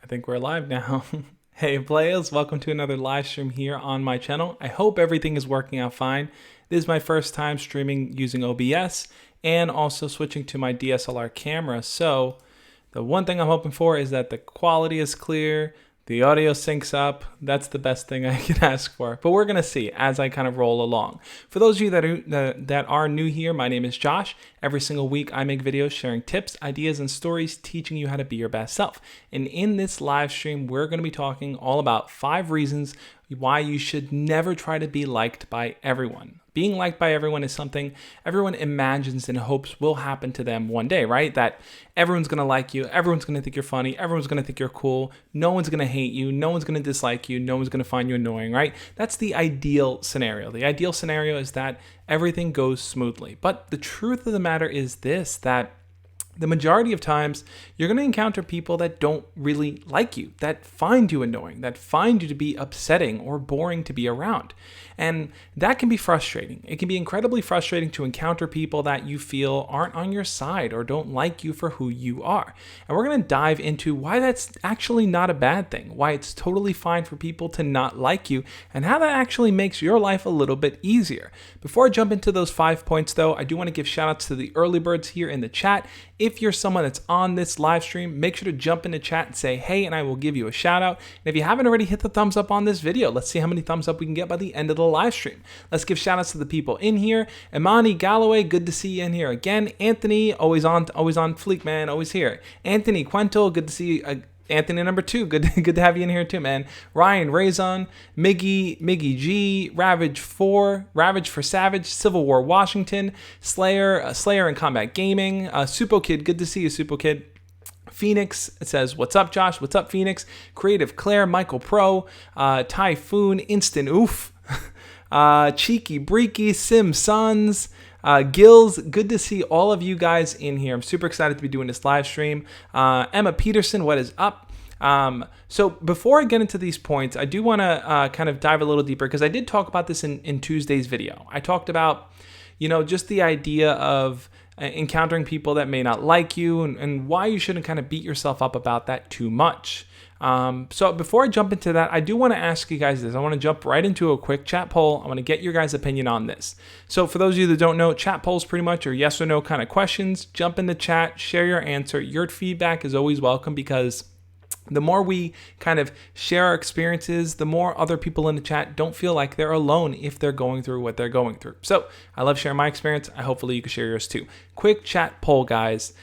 think we're live now. Hey players, welcome to another live stream here on my channel. I hope everything is working out fine. This is my first time streaming using OBS and also switching to my DSLR camera. So the one thing I'm hoping for is that the quality is clear, the audio syncs up. That's the best thing I can ask for. But we're going to see as I kind of roll along. For those of you that are new here, my name is Josh. Every single week I make videos sharing tips, ideas, and stories teaching you how to be your best self. And in this live stream, we're going to be talking all about 5 reasons why you should never try to be liked by everyone. Being liked by everyone is something everyone imagines and hopes will happen to them one day, right? That everyone's going to like you, everyone's going to think you're funny, everyone's going to think you're cool, no one's going to hate you, no one's going to dislike you, no one's going to find you annoying, right? That's the ideal scenario. The ideal scenario is that everything goes smoothly. But the truth of the matter is this, that the majority of times, you're going to encounter people that don't really like you, that find you annoying, that find you to be upsetting or boring to be around. And that can be frustrating. It can be incredibly frustrating to encounter people that you feel aren't on your side or don't like you for who you are. And we're going to dive into why that's actually not a bad thing, why it's totally fine for people to not like you, and how that actually makes your life a little bit easier. Before I jump into those 5 points though, I do want to give shout outs to the early birds here in the chat. If you're someone that's on this live stream, make sure to jump in the chat and say, hey, and I will give you a shout out. And if you haven't already, hit the thumbs up on this video. Let's see how many thumbs up we can get by the end of the live stream. Let's give shout outs to the people in here. Imani Galloway, good to see you in here again. Anthony, always on fleek, man, always here. Anthony Quentel, good to see you. Anthony number 2, good to have you in here too, man. Ryan Razon, Miggy G, Ravage for Savage, Civil War Washington, Slayer and Combat Gaming, Supo Kid, good to see you, Supo Kid. Phoenix says, what's up, Josh? What's up, Phoenix? Creative Claire, Michael Pro, Typhoon, Instant Oof, Cheeky Breaky, Sim Sons, Gills, good to see all of you guys in here. I'm super excited to be doing this live stream. Emma Peterson, what is up? So before I get into these points, I do want to kind of dive a little deeper because I did talk about this in Tuesday's video. I talked about, just the idea of encountering people that may not like you and why you shouldn't kind of beat yourself up about that too much. So before I jump into that, I do want to ask you guys this. I want to jump right into a quick chat poll. I want to get your guys' opinion on this. So for those of you that don't know, chat polls pretty much are yes or no kind of questions. Jump in the chat, share your answer. Your feedback is always welcome because the more we kind of share our experiences, the more other people in the chat don't feel like they're alone if they're going through what they're going through. So I love sharing my experience. Hopefully you can share yours too. Quick chat poll, guys.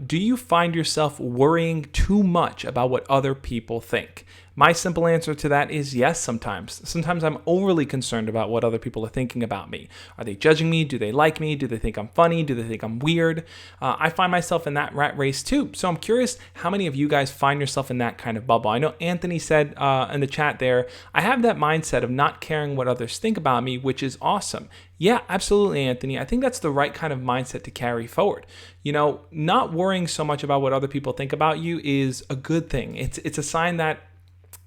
Do you find yourself worrying too much about what other people think? My simple answer to that is yes, sometimes. Sometimes I'm overly concerned about what other people are thinking about me. Are they judging me? Do they like me? Do they think I'm funny? Do they think I'm weird? I find myself in that rat race too. So I'm curious how many of you guys find yourself in that kind of bubble. I know Anthony said in the chat there, I have that mindset of not caring what others think about me, which is awesome. Yeah, absolutely, Anthony. I think that's the right kind of mindset to carry forward. Not worrying so much about what other people think about you is a good thing. It's a sign that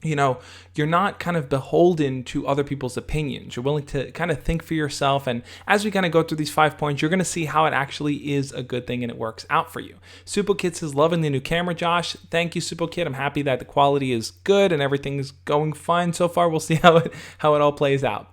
you're not kind of beholden to other people's opinions. You're willing to kind of think for yourself. And as we kind of go through these 5 points, you're going to see how it actually is a good thing and it works out for you. Supo Kid says, loving the new camera, Josh. Thank you, Supo Kid. I'm happy that the quality is good and everything's going fine so far. We'll see how it all plays out.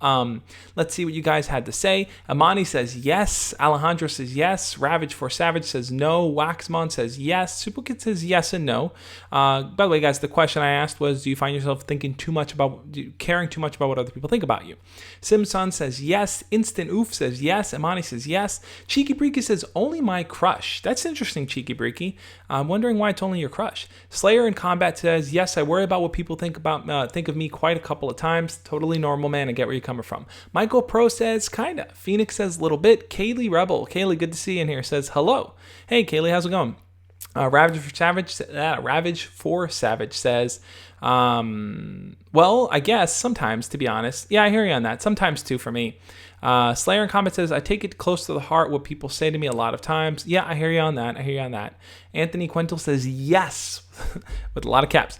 Let's see what you guys had to say. Amani says yes. Alejandro says yes. Ravage for Savage says no. Waxmon says yes. Supo Kid says yes and no. By the way, guys, the question I asked was, do you find yourself caring too much about what other people think about you? Simson says yes. Instant Oof says yes. Imani says yes. Cheeky Breaky says only my crush. That's interesting, Cheeky Breaky. I'm wondering why it's only your crush. Slayer in Combat says yes. I worry about what people think of me quite a couple of times. Totally normal, man. I get where you're coming from. Michael Pro says kinda. Phoenix says a little bit. Kaylee Rebel. Kaylee, good to see you in here. Says hello. Hey, Kaylee, how's it going? Ravage for Savage says, well, I guess sometimes, to be honest. Yeah, I hear you on that. Sometimes too for me. Slayer in Comment says, I take it close to the heart what people say to me a lot of times. Yeah, I hear you on that. Anthony Quentel says, yes. with a lot of caps.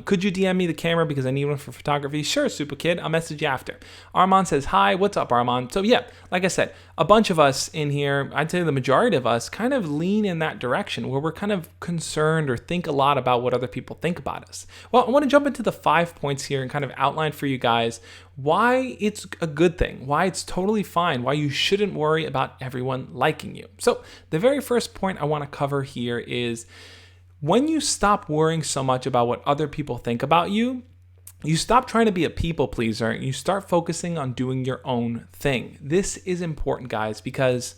Could you DM me the camera because I need one for photography? Sure, Super Kid. I'll message you after. Armand says, hi, what's up, Armand? So yeah, like I said, a bunch of us in here, I'd say the majority of us kind of lean in that direction where we're kind of concerned or think a lot about what other people think about us. Well, I want to jump into the 5 points here and kind of outline for you guys why it's a good thing, why it's totally fine, why you shouldn't worry about everyone liking you. So the very first point I want to cover here is when you stop worrying so much about what other people think about you, you stop trying to be a people pleaser and you start focusing on doing your own thing. This is important, guys, because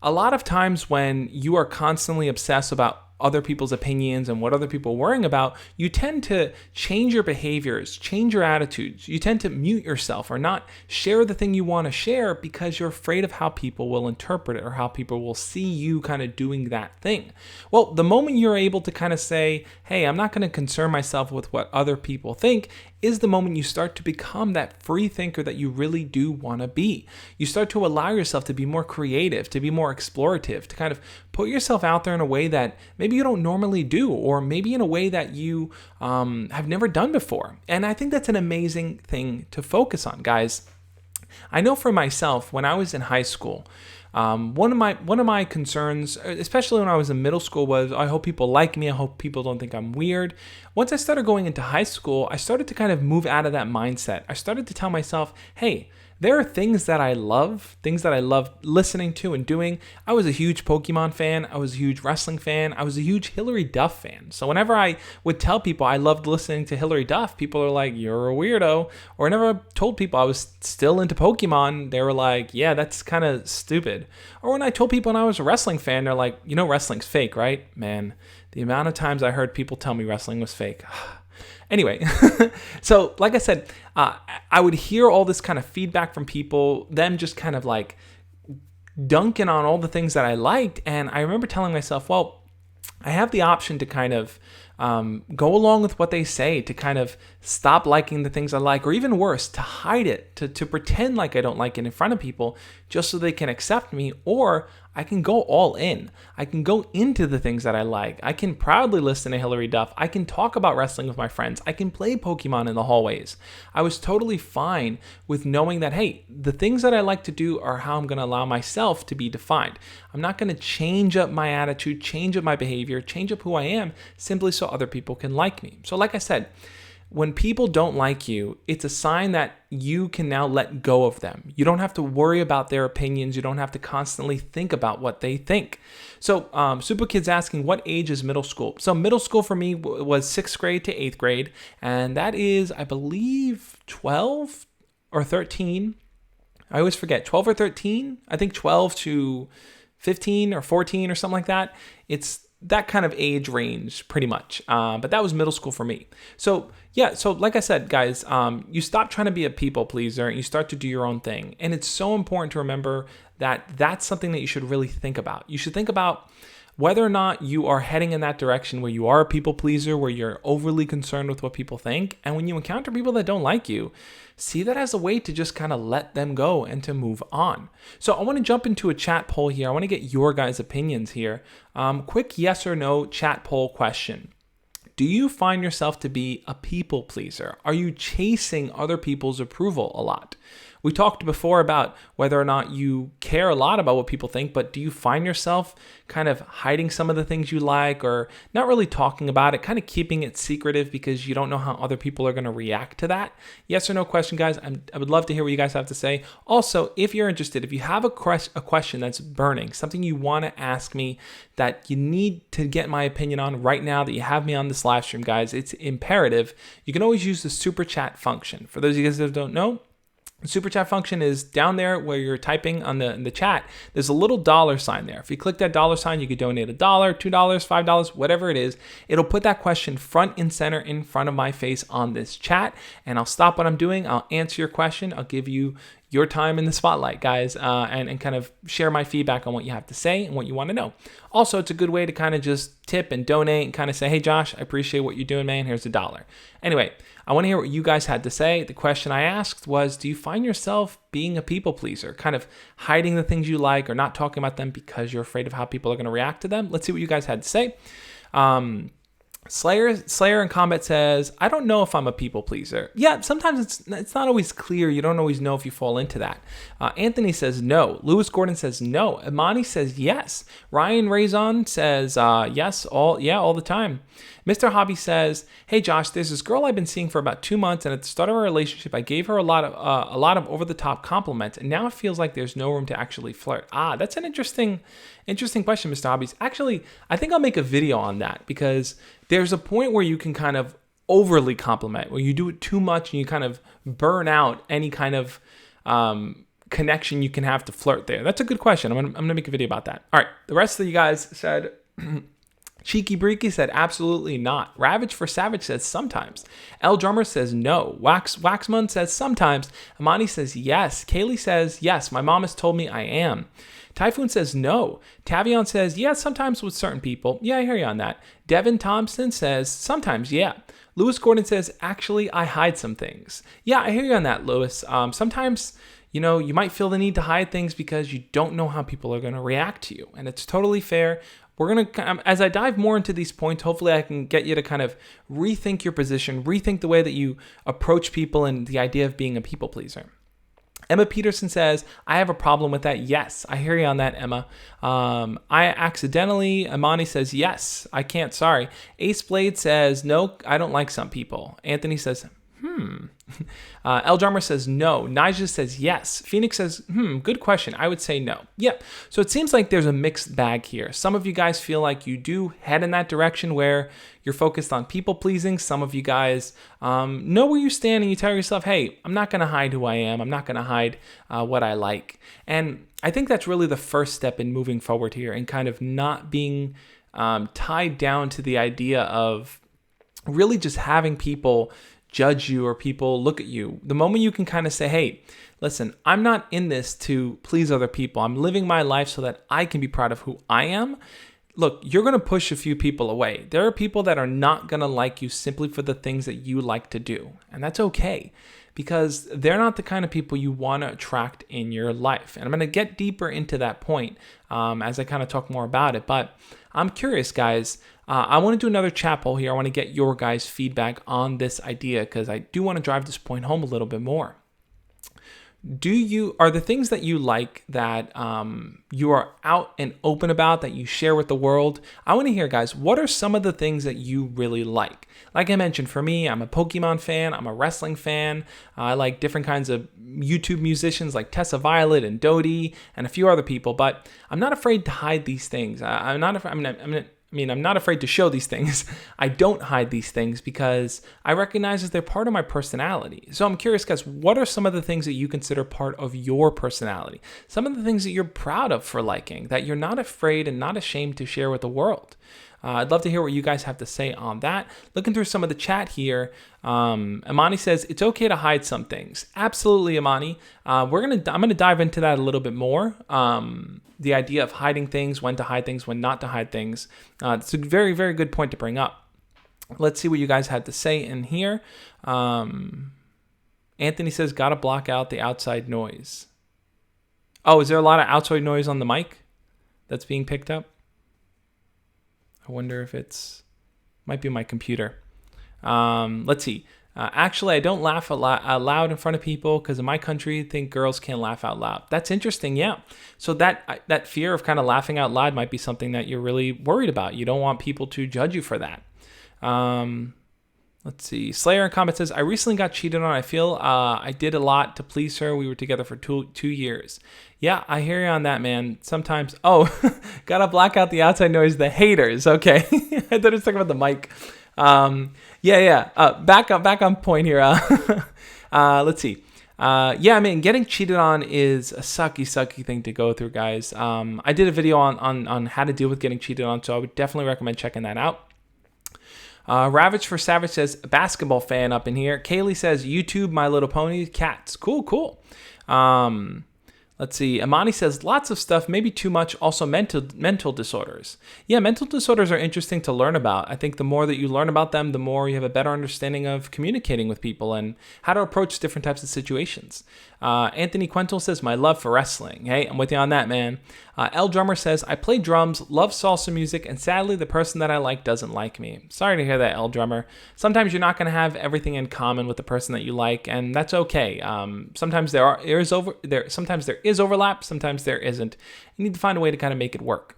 a lot of times when you are constantly obsessed about other people's opinions and what other people are worrying about, you tend to change your behaviors, change your attitudes. You tend to mute yourself or not share the thing you want to share because you're afraid of how people will interpret it or how people will see you kind of doing that thing. Well, the moment you're able to kind of say, hey, I'm not going to concern myself with what other people think, is the moment you start to become that free thinker that you really do want to be. You start to allow yourself to be more creative, to be more explorative, to kind of put yourself out there in a way that maybe you don't normally do, or maybe in a way that you have never done before. And I think that's an amazing thing to focus on, guys. I know for myself, when I was in high school, one of my concerns, especially when I was in middle school, was I hope people like me. I hope people don't think I'm weird. Once I started going into high school, I started to kind of move out of that mindset. I started to tell myself, hey, there are things that I love listening to and doing. I was a huge Pokemon fan. I was a huge wrestling fan. I was a huge Hillary Duff fan. So whenever I would tell people I loved listening to Hillary Duff, people are like, you're a weirdo. Or whenever I told people I was still into Pokemon, they were like, yeah, that's kind of stupid. Or when I told people when I was a wrestling fan, they're like, you know, wrestling's fake, right? Man, the amount of times I heard people tell me wrestling was fake. Anyway, so like I said, I would hear all this kind of feedback from people, them just kind of like dunking on all the things that I liked. And I remember telling myself, well, I have the option to kind of go along with what they say, to kind of stop liking the things I like, or even worse, to hide it, to pretend like I don't like it in front of people just so they can accept me, or I can go all in. I can go into the things that I like. I can proudly listen to Hillary Duff. I can talk about wrestling with my friends. I can play Pokemon in the hallways. I was totally fine with knowing that, hey, the things that I like to do are how I'm going to allow myself to be defined. I'm not going to change up my attitude, change up my behavior, change up who I am simply so other people can like me. So like I said, when people don't like you, it's a sign that you can now let go of them. You don't have to worry about their opinions. You don't have to constantly think about what they think. So Super Kid's asking, what age is middle school? So middle school for me was 6th grade to 8th grade. And that is, I believe, 12 or 13. I always forget, 12 or 13. I think 12 to 15 or 14 or something like that. It's that kind of age range pretty much. But that was middle school for me. So yeah, so like I said, guys, you stop trying to be a people pleaser and you start to do your own thing. And it's so important to remember that that's something that you should really think about. You should think about whether or not you are heading in that direction where you are a people pleaser, where you're overly concerned with what people think. And when you encounter people that don't like you, see that as a way to just kind of let them go and to move on. So I want to jump into a chat poll here. I want to get your guys' opinions here. Quick yes or no chat poll question. Do you find yourself to be a people pleaser? Are you chasing other people's approval a lot? We talked before about whether or not you care a lot about what people think, but do you find yourself kind of hiding some of the things you like, or not really talking about it, kind of keeping it secretive because you don't know how other people are going to react to that? Yes or no question, guys. I would love to hear what you guys have to say. Also, if you're interested, if you have a question that's burning, something you want to ask me that you need to get my opinion on right now that you have me on this live stream, guys, it's imperative. You can always use the super chat function. For those of you guys that don't know, the super chat function is down there where you're typing on the chat. There's a little dollar sign there. If you click that dollar sign, you could donate $1, $2, $5, whatever it is. It'll put that question front and center in front of my face on this chat, and I'll stop what I'm doing. I'll answer your question. I'll give you your time in the spotlight, guys, and kind of share my feedback on what you have to say and what you want to know. Also, it's a good way to kind of just tip and donate and kind of say, hey, Josh, I appreciate what you're doing, man. Here's $1. Anyway, I want to hear what you guys had to say. The question I asked was, do you find yourself being a people pleaser, kind of hiding the things you like or not talking about them because you're afraid of how people are going to react to them? Let's see what you guys had to say. Slayer in Combat says, I don't know if I'm a people pleaser. Yeah, sometimes it's not always clear. You don't always know if you fall into that. Anthony says no. Lewis Gordon says no. Imani says yes. Ryan Razon says yes, all the time. Mr. Hobby says, hey Josh, there's this girl I've been seeing for about 2 months, and at the start of our relationship, I gave her a lot of over-the-top compliments, and now it feels like there's no room to actually flirt. That's an interesting question, Mr. Hobbies. Actually, I think I'll make a video on that, because there's a point where you can kind of overly compliment, where you do it too much and you kind of burn out any kind of connection you can have to flirt there. That's a good question. I'm gonna make a video about that. All right, the rest of you guys said. Cheeky Breaky said absolutely not. Ravage for Savage says sometimes. L Drummer says no. Waxman says sometimes. Amani says yes. Kaylee says yes. My mom has told me I am. Typhoon says no. Tavion says yes, sometimes with certain people. Yeah, I hear you on that. Devin Thompson says sometimes, yeah. Lewis Gordon says, actually, I hide some things. Yeah, I hear you on that, Lewis. Sometimes, you might feel the need to hide things because you don't know how people are going to react to you. And it's totally fair. We're going to, as I dive more into these points, hopefully I can get you to kind of rethink your position, rethink the way that you approach people and the idea of being a people pleaser. Emma Peterson says, I have a problem with that. Yes, I hear you on that, Emma. Imani says, yes, I can't, sorry. Ace Blade says, no, I don't like some people. Anthony says, El Drummer says no. Nija says yes. Phoenix says, good question. I would say no. Yep. So it seems like there's a mixed bag here. Some of you guys feel like you do head in that direction where you're focused on people pleasing. Some of you guys know where you stand and you tell yourself, hey, I'm not going to hide who I am. I'm not going to hide what I like. And I think that's really the first step in moving forward here and kind of not being tied down to the idea of really just having people judge you or people look at you. The moment you can kind of say, hey, listen, I'm not in this to please other people. I'm living my life so that I can be proud of who I am. Look, you're going to push a few people away. There are people that are not going to like you simply for the things that you like to do. And that's okay, because they're not the kind of people you want to attract in your life. And I'm going to get deeper into that point as I kind of talk more about it. But I'm curious, guys. I want to do another chat poll here. I want to get your guys' feedback on this idea because I do want to drive this point home a little bit more. Are the things that you like that you are out and open about, that you share with the world? I want to hear, guys, what are some of the things that you really like? Like I mentioned, for me, I'm a Pokemon fan. I'm a wrestling fan. I like different kinds of YouTube musicians like Tessa Violet and Dodie and a few other people, but I'm not afraid to hide these things. I'm not afraid to show these things. I don't hide these things because I recognize that they're part of my personality. So I'm curious, guys, what are some of the things that you consider part of your personality? Some of the things that you're proud of for liking, that you're not afraid and not ashamed to share with the world. I'd love to hear what you guys have to say on that. Looking through some of the chat here, Imani says, it's okay to hide some things. Absolutely, Imani. I'm gonna dive into that a little bit more. The idea of hiding things, when to hide things, when not to hide things. It's a very, very good point to bring up. Let's see what you guys had to say in here. Anthony says, gotta block out the outside noise. Oh, is there a lot of outside noise on the mic that's being picked up? I wonder if might be my computer. Let's see. Actually, I don't laugh out loud in front of people because in my country, I think girls can't laugh out loud. That's interesting, yeah. So that fear of kind of laughing out loud might be something that you're really worried about. You don't want people to judge you for that. Let's see. Slayer in Comment says, I recently got cheated on. I feel I did a lot to please her. We were together for two years. Yeah, I hear you on that, man. Sometimes, gotta block out the outside noise, the haters. Okay. I thought I was talking about the mic. Back on point here. Let's see. Getting cheated on is a sucky thing to go through, guys. I did a video on how to deal with getting cheated on, so I would definitely recommend checking that out. Ravage for Savage says, basketball fan up in here. Kaylee says, YouTube, My Little Pony, cats. Cool. Let's see. Imani says, lots of stuff, maybe too much. Also mental disorders. Yeah, mental disorders are interesting to learn about. I think the more that you learn about them, the more you have a better understanding of communicating with people and how to approach different types of situations. Anthony Quentel says, my love for wrestling. Hey, I'm with you on that, man. L Drummer says, I play drums, love salsa music, and sadly, the person that I like doesn't like me. Sorry to hear that, L Drummer. Sometimes you're not going to have everything in common with the person that you like, and that's okay. Sometimes there is overlap, sometimes there isn't. You need to find a way to kind of make it work.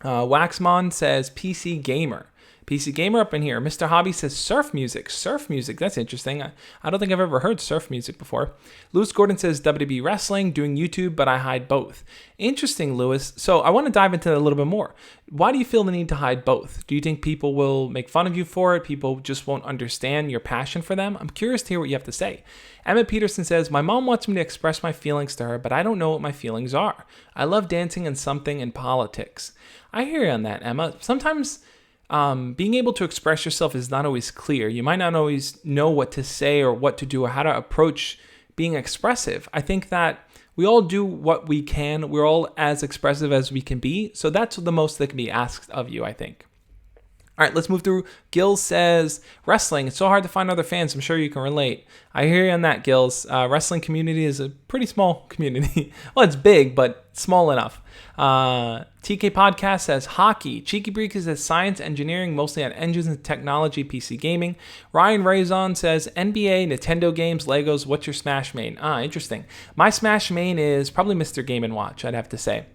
Waxmon says, PC Gamer. PC Gamer up in here. Mr. Hobby says surf music. Surf music. That's interesting. I don't think I've ever heard surf music before. Lewis Gordon says WWE wrestling, doing YouTube, but I hide both. Interesting, Lewis. So I want to dive into that a little bit more. Why do you feel the need to hide both? Do you think people will make fun of you for it? People just won't understand your passion for them? I'm curious to hear what you have to say. Emmett Peterson says, my mom wants me to express my feelings to her, but I don't know what my feelings are. I love dancing and something in politics. I hear you on that, Emma. Sometimes being able to express yourself is not always clear. You might not always know what to say or what to do or how to approach being expressive. I think that we all do what we can. We're all as expressive as we can be. So that's the most that can be asked of you, I think. All right, let's move through. Gills says, wrestling, it's so hard to find other fans. I'm sure you can relate. I hear you on that, Gills. Wrestling community is a pretty small community. Well, it's big, but small enough. TK Podcast says, hockey. Cheeky Breaker says, science, engineering, mostly on engines and technology, PC gaming. Ryan Razon says, NBA, Nintendo games, Legos. What's your Smash main? Interesting. My Smash main is probably Mr. Game & Watch, I'd have to say.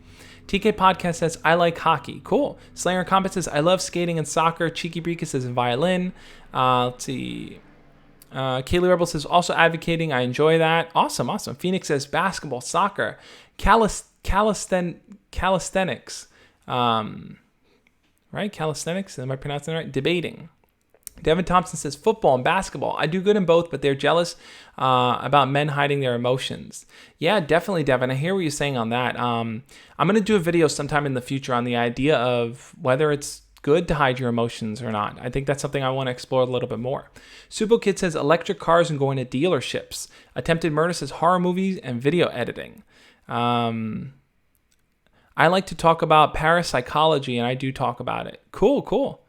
TK Podcast says, I like hockey. Cool. Slayer Combat says, I love skating and soccer. Cheeky Breaker says, violin. Let's see. Kaylee Rebel says, also advocating. I enjoy that. Awesome. Phoenix says, basketball, soccer, calisthenics. Right? Calisthenics? Am I pronouncing it right? Debating. Devin Thompson says, football and basketball. I do good in both, but they're jealous about men hiding their emotions. Yeah, definitely, Devin. I hear what you're saying on that. I'm going to do a video sometime in the future on the idea of whether it's good to hide your emotions or not. I think that's something I want to explore a little bit more. Supo Kid says, electric cars and going to dealerships. Attempted Murder says, horror movies and video editing. I like to talk about parapsychology, and I do talk about it. Cool.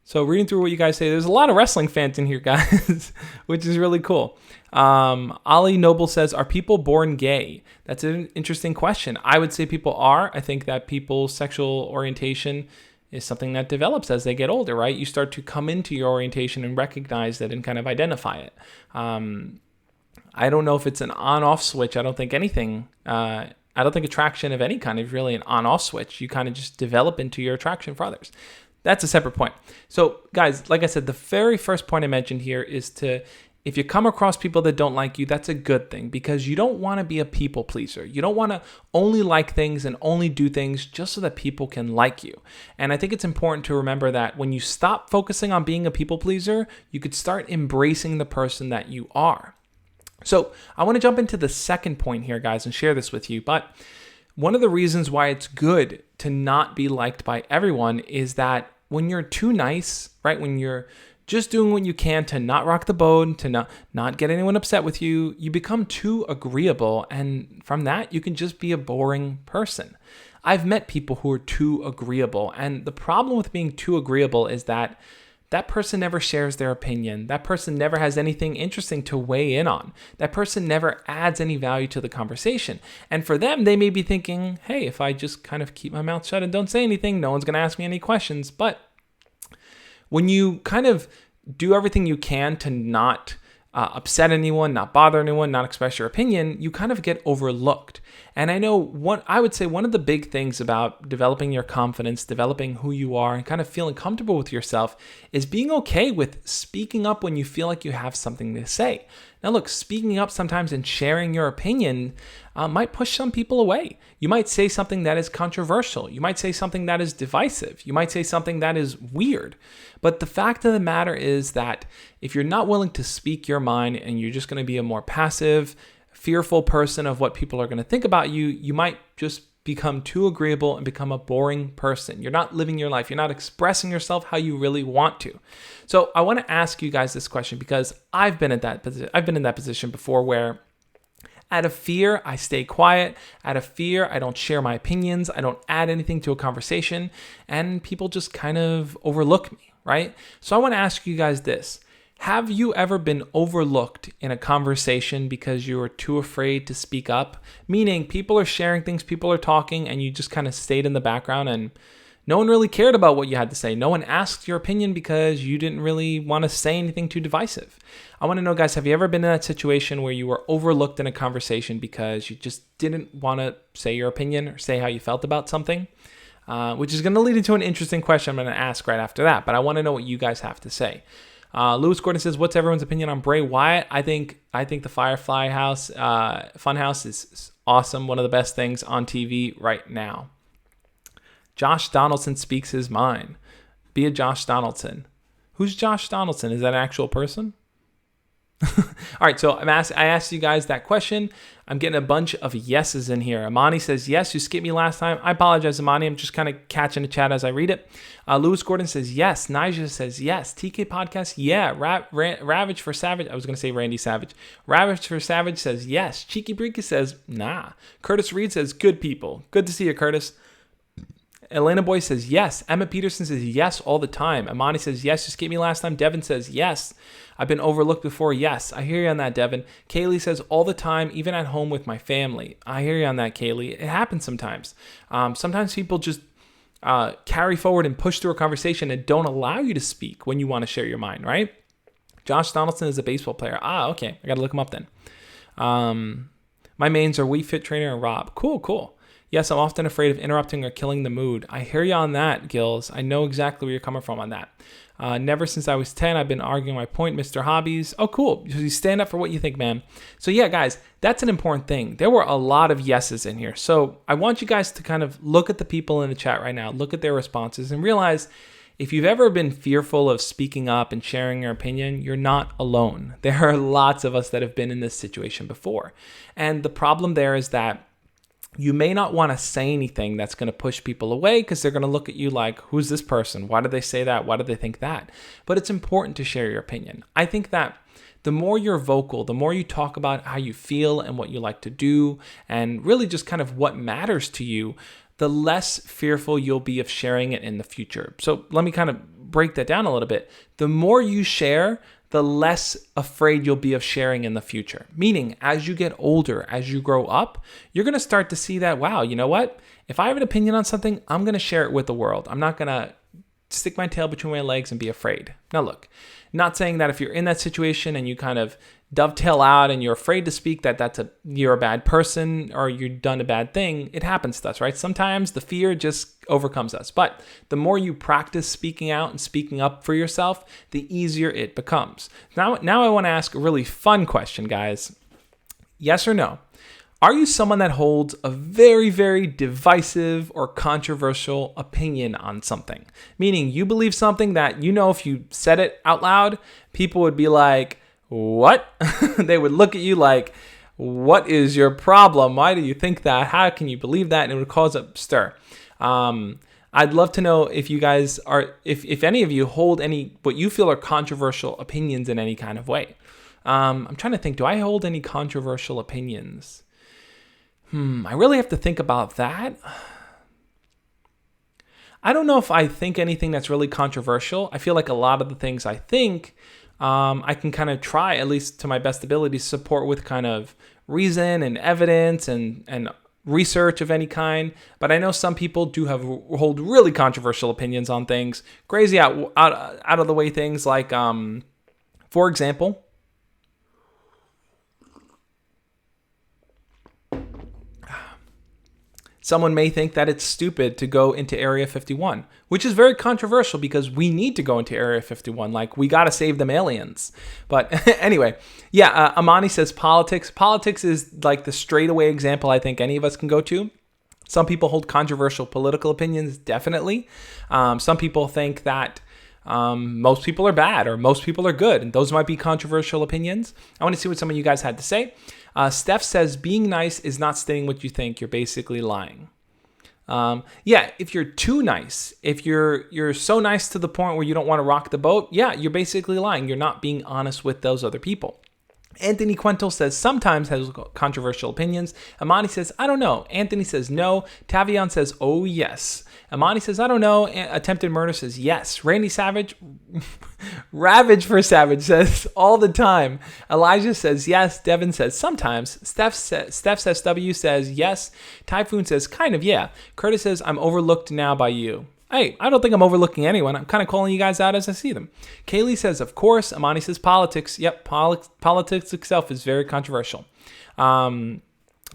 So reading through what you guys say, there's a lot of wrestling fans in here, guys, which is really cool. Ali Noble says, are people born gay? That's an interesting question. I would say people are. I think that people's sexual orientation is something that develops as they get older, right? You start to come into your orientation and recognize it and kind of identify it. I don't know if it's an on-off switch. I don't think attraction of any kind is really an on-off switch. You kind of just develop into your attraction for others. That's a separate point. So, guys, like I said, the very first point I mentioned here is if you come across people that don't like you, that's a good thing, because you don't want to be a people pleaser. You don't want to only like things and only do things just so that people can like you. And I think it's important to remember that when you stop focusing on being a people pleaser, you could start embracing the person that you are. So I want to jump into the second point here, guys, and share this with you. But one of the reasons why it's good to not be liked by everyone is that when you're too nice, right, when you're just doing what you can to not rock the boat, to not get anyone upset with you, you become too agreeable. And from that, you can just be a boring person. I've met people who are too agreeable. And the problem with being too agreeable is that person never shares their opinion. That person never has anything interesting to weigh in on. That person never adds any value to the conversation. And for them, they may be thinking, hey, if I just kind of keep my mouth shut and don't say anything, no one's going to ask me any questions. But when you kind of do everything you can to not upset anyone, not bother anyone, not express your opinion, you kind of get overlooked. And I know I would say one of the big things about developing your confidence, developing who you are, and kind of feeling comfortable with yourself is being okay with speaking up when you feel like you have something to say. Now, look, speaking up sometimes and sharing your opinion might push some people away. You might say something that is controversial. You might say something that is divisive. You might say something that is weird. But the fact of the matter is that if you're not willing to speak your mind and you're just going to be a more passive, fearful person of what people are going to think about you, you might just become too agreeable and become a boring person. You're not living your life. You're not expressing yourself how you really want to. So I want to ask you guys this question because I've been in that position before where out of fear, I stay quiet. Out of fear, I don't share my opinions. I don't add anything to a conversation, and people just kind of overlook me, right? So I want to ask you guys this. Have you ever been overlooked in a conversation because you were too afraid to speak up? Meaning people are sharing things, people are talking, and you just kind of stayed in the background and no one really cared about what you had to say. No one asked your opinion because you didn't really want to say anything too divisive. I want to know, guys, have you ever been in that situation where you were overlooked in a conversation because you just didn't want to say your opinion or say how you felt about something? Which is going to lead into an interesting question I'm going to ask right after that, but I want to know what you guys have to say. Lewis Gordon says, "What's everyone's opinion on Bray Wyatt?" I think the Firefly House, Funhouse is awesome. One of the best things on TV right now. Josh Donaldson speaks his mind. Be a Josh Donaldson. Who's Josh Donaldson? Is that an actual person? All right, so I asked you guys that question. I'm getting a bunch of yeses in here. Amani says, yes, you skipped me last time. I apologize, Amani. I'm just kind of catching the chat as I read it. Lewis Gordon says, yes. Nija says, yes. TK Podcast, yeah. Ravage for Savage. I was going to say Randy Savage. Ravage for Savage says, yes. Cheeky Breaky says, nah. Curtis Reed says, good people. Good to see you, Curtis. Elena Boy says, yes. Emma Peterson says, yes, all the time. Amani says, yes, you skipped me last time. Devin says, yes. I've been overlooked before. Yes, I hear you on that, Devin. Kaylee says, all the time, even at home with my family. I hear you on that, Kaylee. It happens sometimes. Sometimes people just carry forward and push through a conversation and don't allow you to speak when you want to share your mind, right? Josh Donaldson is a baseball player. Okay. I got to look him up then. My mains are We Fit Trainer and Rob. Cool. Yes, I'm often afraid of interrupting or killing the mood. I hear you on that, Gills. I know exactly where you're coming from on that. Never since I was 10, I've been arguing my point, Mr. Hobbies. Oh, cool. You stand up for what you think, man. So yeah, guys, that's an important thing. There were a lot of yeses in here. So I want you guys to kind of look at the people in the chat right now, look at their responses, and realize if you've ever been fearful of speaking up and sharing your opinion, you're not alone. There are lots of us that have been in this situation before. And the problem there is that you may not want to say anything that's going to push people away because they're going to look at you like, who's this person? Why did they say that? Why did they think that? But it's important to share your opinion. I think that the more you're vocal, the more you talk about how you feel and what you like to do and really just kind of what matters to you, the less fearful you'll be of sharing it in the future. So let me kind of break that down a little bit. The more you share, the less afraid you'll be of sharing in the future. Meaning, as you get older, as you grow up, you're going to start to see that, wow, you know what? If I have an opinion on something, I'm going to share it with the world. I'm not going to stick my tail between my legs and be afraid. Now, look, not saying that if you're in that situation and you kind of dovetail out and you're afraid to speak that you're a bad person or you've done a bad thing. It happens to us, right? Sometimes the fear just overcomes us. But the more you practice speaking out and speaking up for yourself, the easier it becomes. Now I want to ask a really fun question, guys. Yes or no? Are you someone that holds a very, very divisive or controversial opinion on something? Meaning you believe something that you know if you said it out loud, people would be like, what? They would look at you like, what is your problem? Why do you think that? How can you believe that? And it would cause a stir. I'd love to know if you guys are, if any of you hold any, what you feel are controversial opinions in any kind of way. I'm trying to think, do I hold any controversial opinions? I really have to think about that. I don't know if I think anything that's really controversial. I feel like a lot of the things I think, I can kind of try, at least to my best ability, to support with kind of reason and evidence and research of any kind. But I know some people do hold really controversial opinions on things, crazy out of the way things like, for example, someone may think that it's stupid to go into Area 51, which is very controversial because we need to go into Area 51. Like, we got to save them aliens. But anyway, yeah, Amani says politics. Politics is like the straightaway example I think any of us can go to. Some people hold controversial political opinions, definitely. Some people think that most people are bad or most people are good, and those might be controversial opinions. I want to see what some of you guys had to say. Steph says, being nice is not stating what you think. You're basically lying. Yeah, if you're too nice, if you're so nice to the point where you don't want to rock the boat, yeah, you're basically lying. You're not being honest with those other people. Anthony Quentel says sometimes has controversial opinions. Amani says, I don't know. Anthony says no. Tavion says, oh yes. Amani says, I don't know. Attempted murder says yes. Randy Savage, Ravage for Savage says all the time. Elijah says yes. Devin says sometimes. Steph SW says yes. Typhoon says kind of yeah. Curtis says, I'm overlooked now by you. Hey, I don't think I'm overlooking anyone. I'm kind of calling you guys out as I see them. Kaylee says, of course. Amani says politics. Yep, politics itself is very controversial.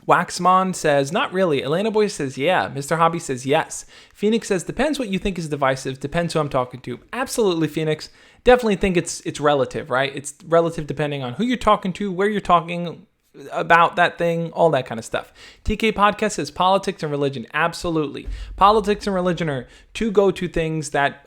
Waxmon says, not really. Elena Boy says, yeah. Mr. Hobby says, yes. Phoenix says, depends what you think is divisive. Depends who I'm talking to. Absolutely, Phoenix. Definitely think it's relative, right? It's relative depending on who you're talking to, where you're talking about that thing, all that kind of stuff. TK Podcast says politics and religion. Absolutely. Politics and religion are two go-to things that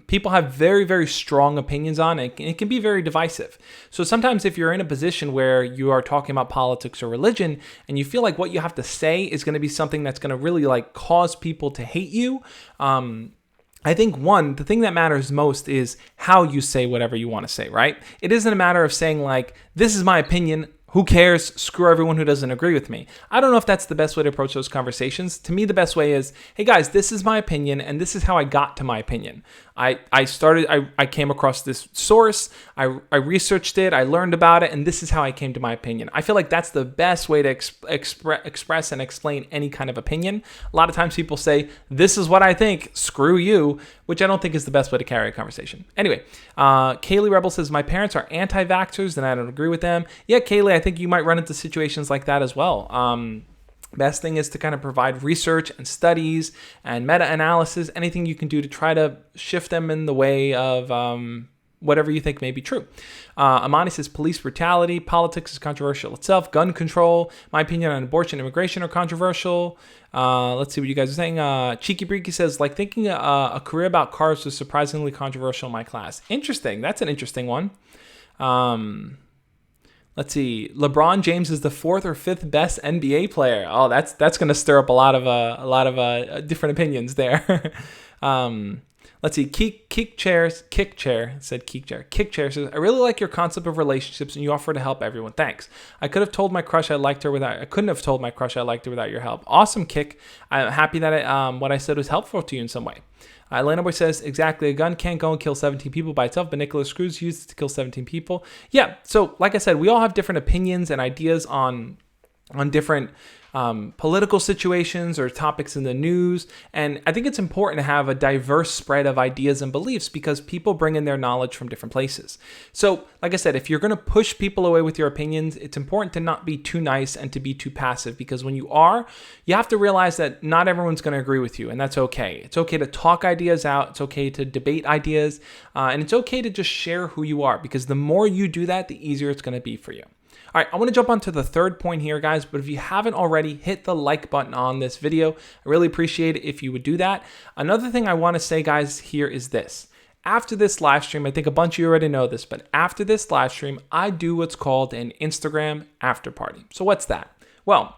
people have very, very strong opinions on. It can be very divisive. So sometimes if you're in a position where you are talking about politics or religion and you feel like what you have to say is going to be something that's going to really like cause people to hate you, I think the thing that matters most is how you say whatever you want to say, right? It isn't a matter of saying like, this is my opinion, who cares? Screw everyone who doesn't agree with me. I don't know if that's the best way to approach those conversations. To me, the best way is, hey guys, this is my opinion and this is how I got to my opinion. I came across this source, I researched it, I learned about it, and this is how I came to my opinion. I feel like that's the best way to express and explain any kind of opinion. A lot of times people say, this is what I think, screw you, which I don't think is the best way to carry a conversation. Anyway, Kaylee Rebel says, my parents are anti-vaxxers and I don't agree with them. Yeah, Kaylee, I think you might run into situations like that as well. Best thing is to kind of provide research and studies and meta-analysis, anything you can do to try to shift them in the way of whatever you think may be true. Amani says police brutality, politics is controversial itself, gun control, my opinion on abortion, immigration are controversial. Let's see what you guys are saying. Cheeky Breaky says, like thinking a career about cars was surprisingly controversial in my class. Interesting. That's an interesting one. Let's see. LeBron James is the 4th or 5th best NBA player. Oh, that's going to stir up a lot of different opinions there. Let's see. Kick chair says, I really like your concept of relationships and you offer to help everyone. Thanks. I couldn't have told my crush I liked her without your help. Awesome, Kick. I'm happy that what I said was helpful to you in some way. Elena Boy says, exactly, a gun can't go and kill 17 people by itself, but Nicholas Cruz used it to kill 17 people. Yeah, so like I said, we all have different opinions and ideas on different political situations or topics in the news. And I think it's important to have a diverse spread of ideas and beliefs because people bring in their knowledge from different places. So like I said, if you're going to push people away with your opinions, it's important to not be too nice and to be too passive because when you have to realize that not everyone's going to agree with you and that's okay. It's okay to talk ideas out. It's okay to debate ideas. And it's okay to just share who you are because the more you do that, the easier it's going to be for you. All right, I want to jump on to the third point here, guys, but if you haven't already, hit the like button on this video. I really appreciate it if you would do that. Another thing I want to say, guys, here is this. After this live stream, I think a bunch of you already know this, but after this live stream, I do what's called an Instagram after party. So what's that? Well,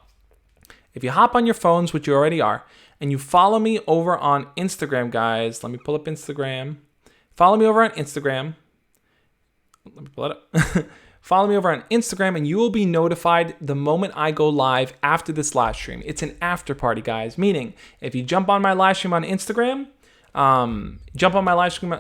if you hop on your phones, which you already are, and you follow me over on Instagram, guys, let me pull up Instagram. Follow me over on Instagram. Let me pull it up. Follow me over on Instagram and you will be notified the moment I go live after this live stream. It's an after party, guys, meaning if you jump on my live stream on Instagram, jump on my live stream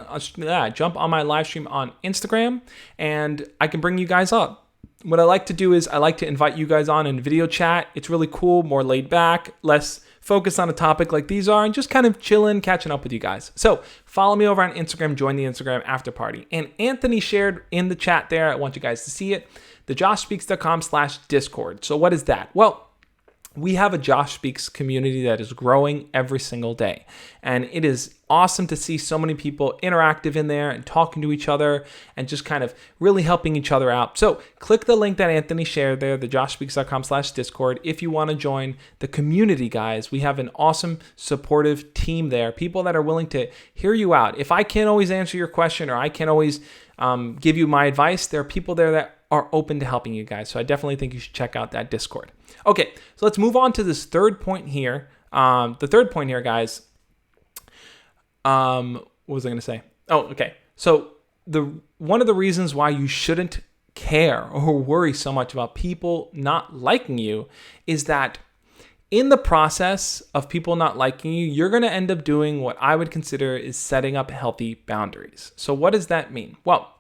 on Instagram and I can bring you guys up. What I like to do is I like to invite you guys on in video chat. It's really cool, more laid back, less focused on a topic like these are, and just kind of chilling, catching up with you guys. So follow me over on Instagram, join the Instagram after party. And Anthony shared in the chat there, I want you guys to see it, the joshspeaks.com/Discord. So what is that? Well, we have a Josh Speaks community that is growing every single day. And it is awesome to see so many people interactive in there and talking to each other and just kind of really helping each other out. So click the link that Anthony shared there, the joshspeaks.com/Discord, if you want to join the community, guys. We have an awesome, supportive team there, people that are willing to hear you out. If I can't always answer your question or I can't always give you my advice, there are people there that are open to helping you guys. So I definitely think you should check out that Discord. Okay, so let's move on to this third point here. The third point here, guys. What was I going to say? Oh, okay. So one of the reasons why you shouldn't care or worry so much about people not liking you is that in the process of people not liking you, you're going to end up doing what I would consider is setting up healthy boundaries. So what does that mean? Well,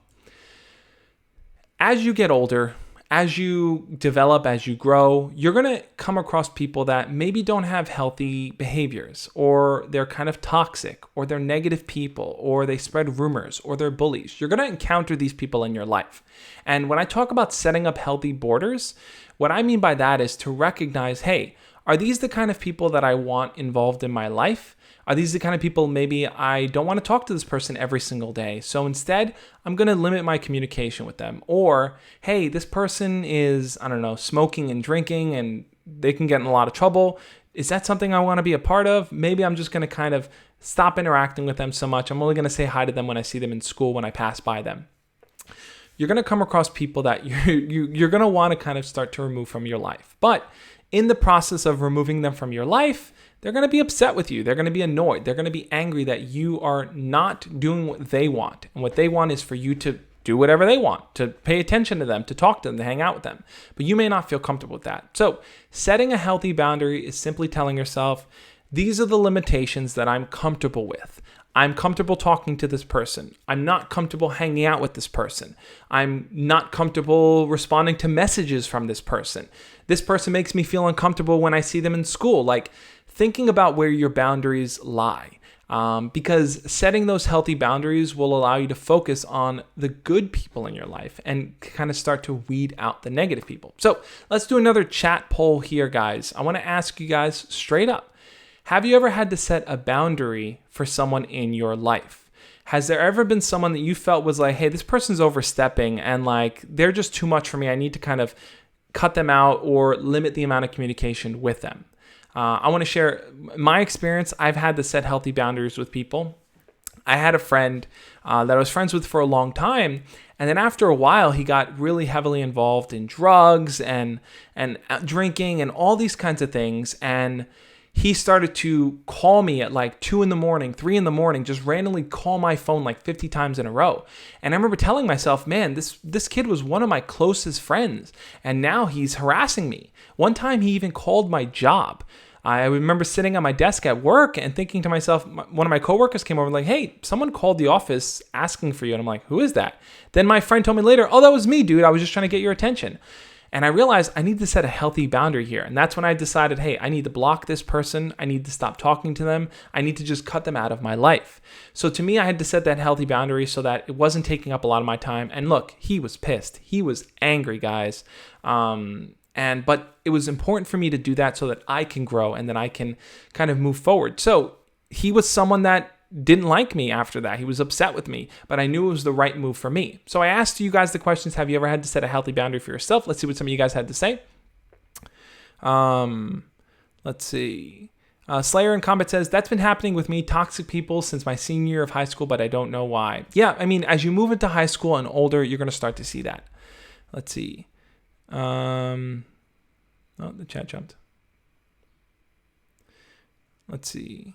as you get older, as you develop, as you grow, you're going to come across people that maybe don't have healthy behaviors, or they're kind of toxic, or they're negative people, or they spread rumors, or they're bullies. You're going to encounter these people in your life. And when I talk about setting up healthy borders, what I mean by that is to recognize, hey, are these the kind of people that I want involved in my life? Are these the kind of people maybe I don't want to talk to this person every single day? So instead, I'm going to limit my communication with them. Or, hey, this person is, I don't know, smoking and drinking and they can get in a lot of trouble. Is that something I want to be a part of? Maybe I'm just going to kind of stop interacting with them so much. I'm only going to say hi to them when I see them in school, when I pass by them. You're going to come across people that you're going to want to kind of start to remove from your life. But in the process of removing them from your life, they're going to be upset with you. They're going to be annoyed. They're going to be angry that you are not doing what they want. And what they want is for you to do whatever they want, to pay attention to them, to talk to them, to hang out with them. But you may not feel comfortable with that. So setting a healthy boundary is simply telling yourself, these are the limitations that I'm comfortable with. I'm comfortable talking to this person. I'm not comfortable hanging out with this person. I'm not comfortable responding to messages from this person. This person makes me feel uncomfortable when I see them in school. Like, thinking about where your boundaries lie. Because setting those healthy boundaries will allow you to focus on the good people in your life and kind of start to weed out the negative people. So let's do another chat poll here, guys. I want to ask you guys straight up. Have you ever had to set a boundary for someone in your life? Has there ever been someone that you felt was like, hey, this person's overstepping and like they're just too much for me. I need to kind of cut them out or limit the amount of communication with them? I want to share my experience. I've had to set healthy boundaries with people. I had a friend that I was friends with for a long time. And then after a while, he got really heavily involved in drugs and drinking and all these kinds of things. And he started to call me at like 2 a.m, 3 a.m, just randomly call my phone like 50 times in a row. And I remember telling myself, man, this kid was one of my closest friends. And now he's harassing me. One time he even called my job. I remember sitting at my desk at work and thinking to myself, one of my coworkers came over and like, hey, someone called the office asking for you. And I'm like, who is that? Then my friend told me later, oh, that was me, dude. I was just trying to get your attention. And I realized I need to set a healthy boundary here. And that's when I decided, hey, I need to block this person. I need to stop talking to them. I need to just cut them out of my life. So to me, I had to set that healthy boundary so that it wasn't taking up a lot of my time. And look, he was pissed. He was angry, guys. But it was important for me to do that so that I can grow and that I can kind of move forward. So he was someone that didn't like me after that. He was upset with me, but I knew it was the right move for me. So I asked you guys the questions. Have you ever had to set a healthy boundary for yourself? Let's see what some of you guys had to say. Let's see. Slayer in Combat says, that's been happening with me, toxic people, since my senior year of high school, but I don't know why. Yeah, I mean, as you move into high school and older, you're going to start to see that. Let's see. Oh, the chat jumped. Let's see.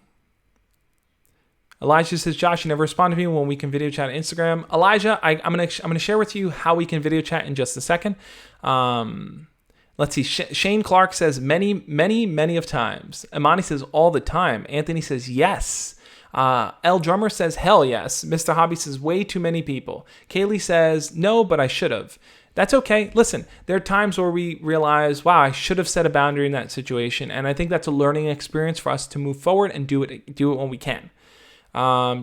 Elijah says, Josh, you never respond to me when we can video chat on Instagram. Elijah, I'm gonna share with you how we can video chat in just a second. Let's see. Shane Clark says many of times. Imani says all the time. Anthony says yes. L Drummer says hell yes. Mr. Hobby says way too many people. Kaylee says no, but I should have. That's okay. Listen, there are times where we realize, wow, I should have set a boundary in that situation, and I think that's a learning experience for us to move forward and do it when we can.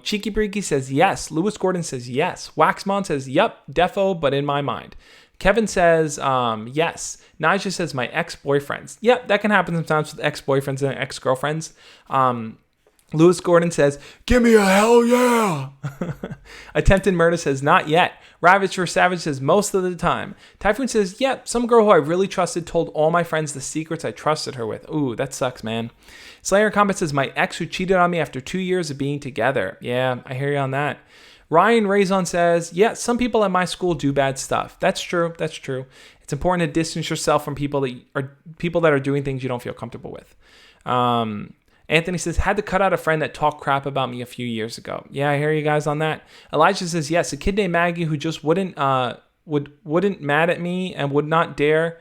Cheeky Breaky says yes. Lewis Gordon says yes. Waxmon says yep, defo, but in my mind. Kevin says yes. Naja says my ex-boyfriends. Yep, that can happen sometimes with ex-boyfriends and ex-girlfriends. Lewis Gordon says, give me a hell yeah. Attempted Murder says, not yet. Ravage for Savage says, most of the time. Typhoon says, yep, some girl who I really trusted told all my friends the secrets I trusted her with. Ooh, that sucks, man. Slayer Combat says, my ex who cheated on me after 2 years of being together. Yeah, I hear you on that. Ryan Razon says, yeah, some people at my school do bad stuff. That's true. It's important to distance yourself from people that are doing things you don't feel comfortable with. Anthony says, had to cut out a friend that talked crap about me a few years ago. Yeah, I hear you guys on that. Elijah says, yes, a kid named Maggie who just wouldn't wouldn't mad at me and would not dare,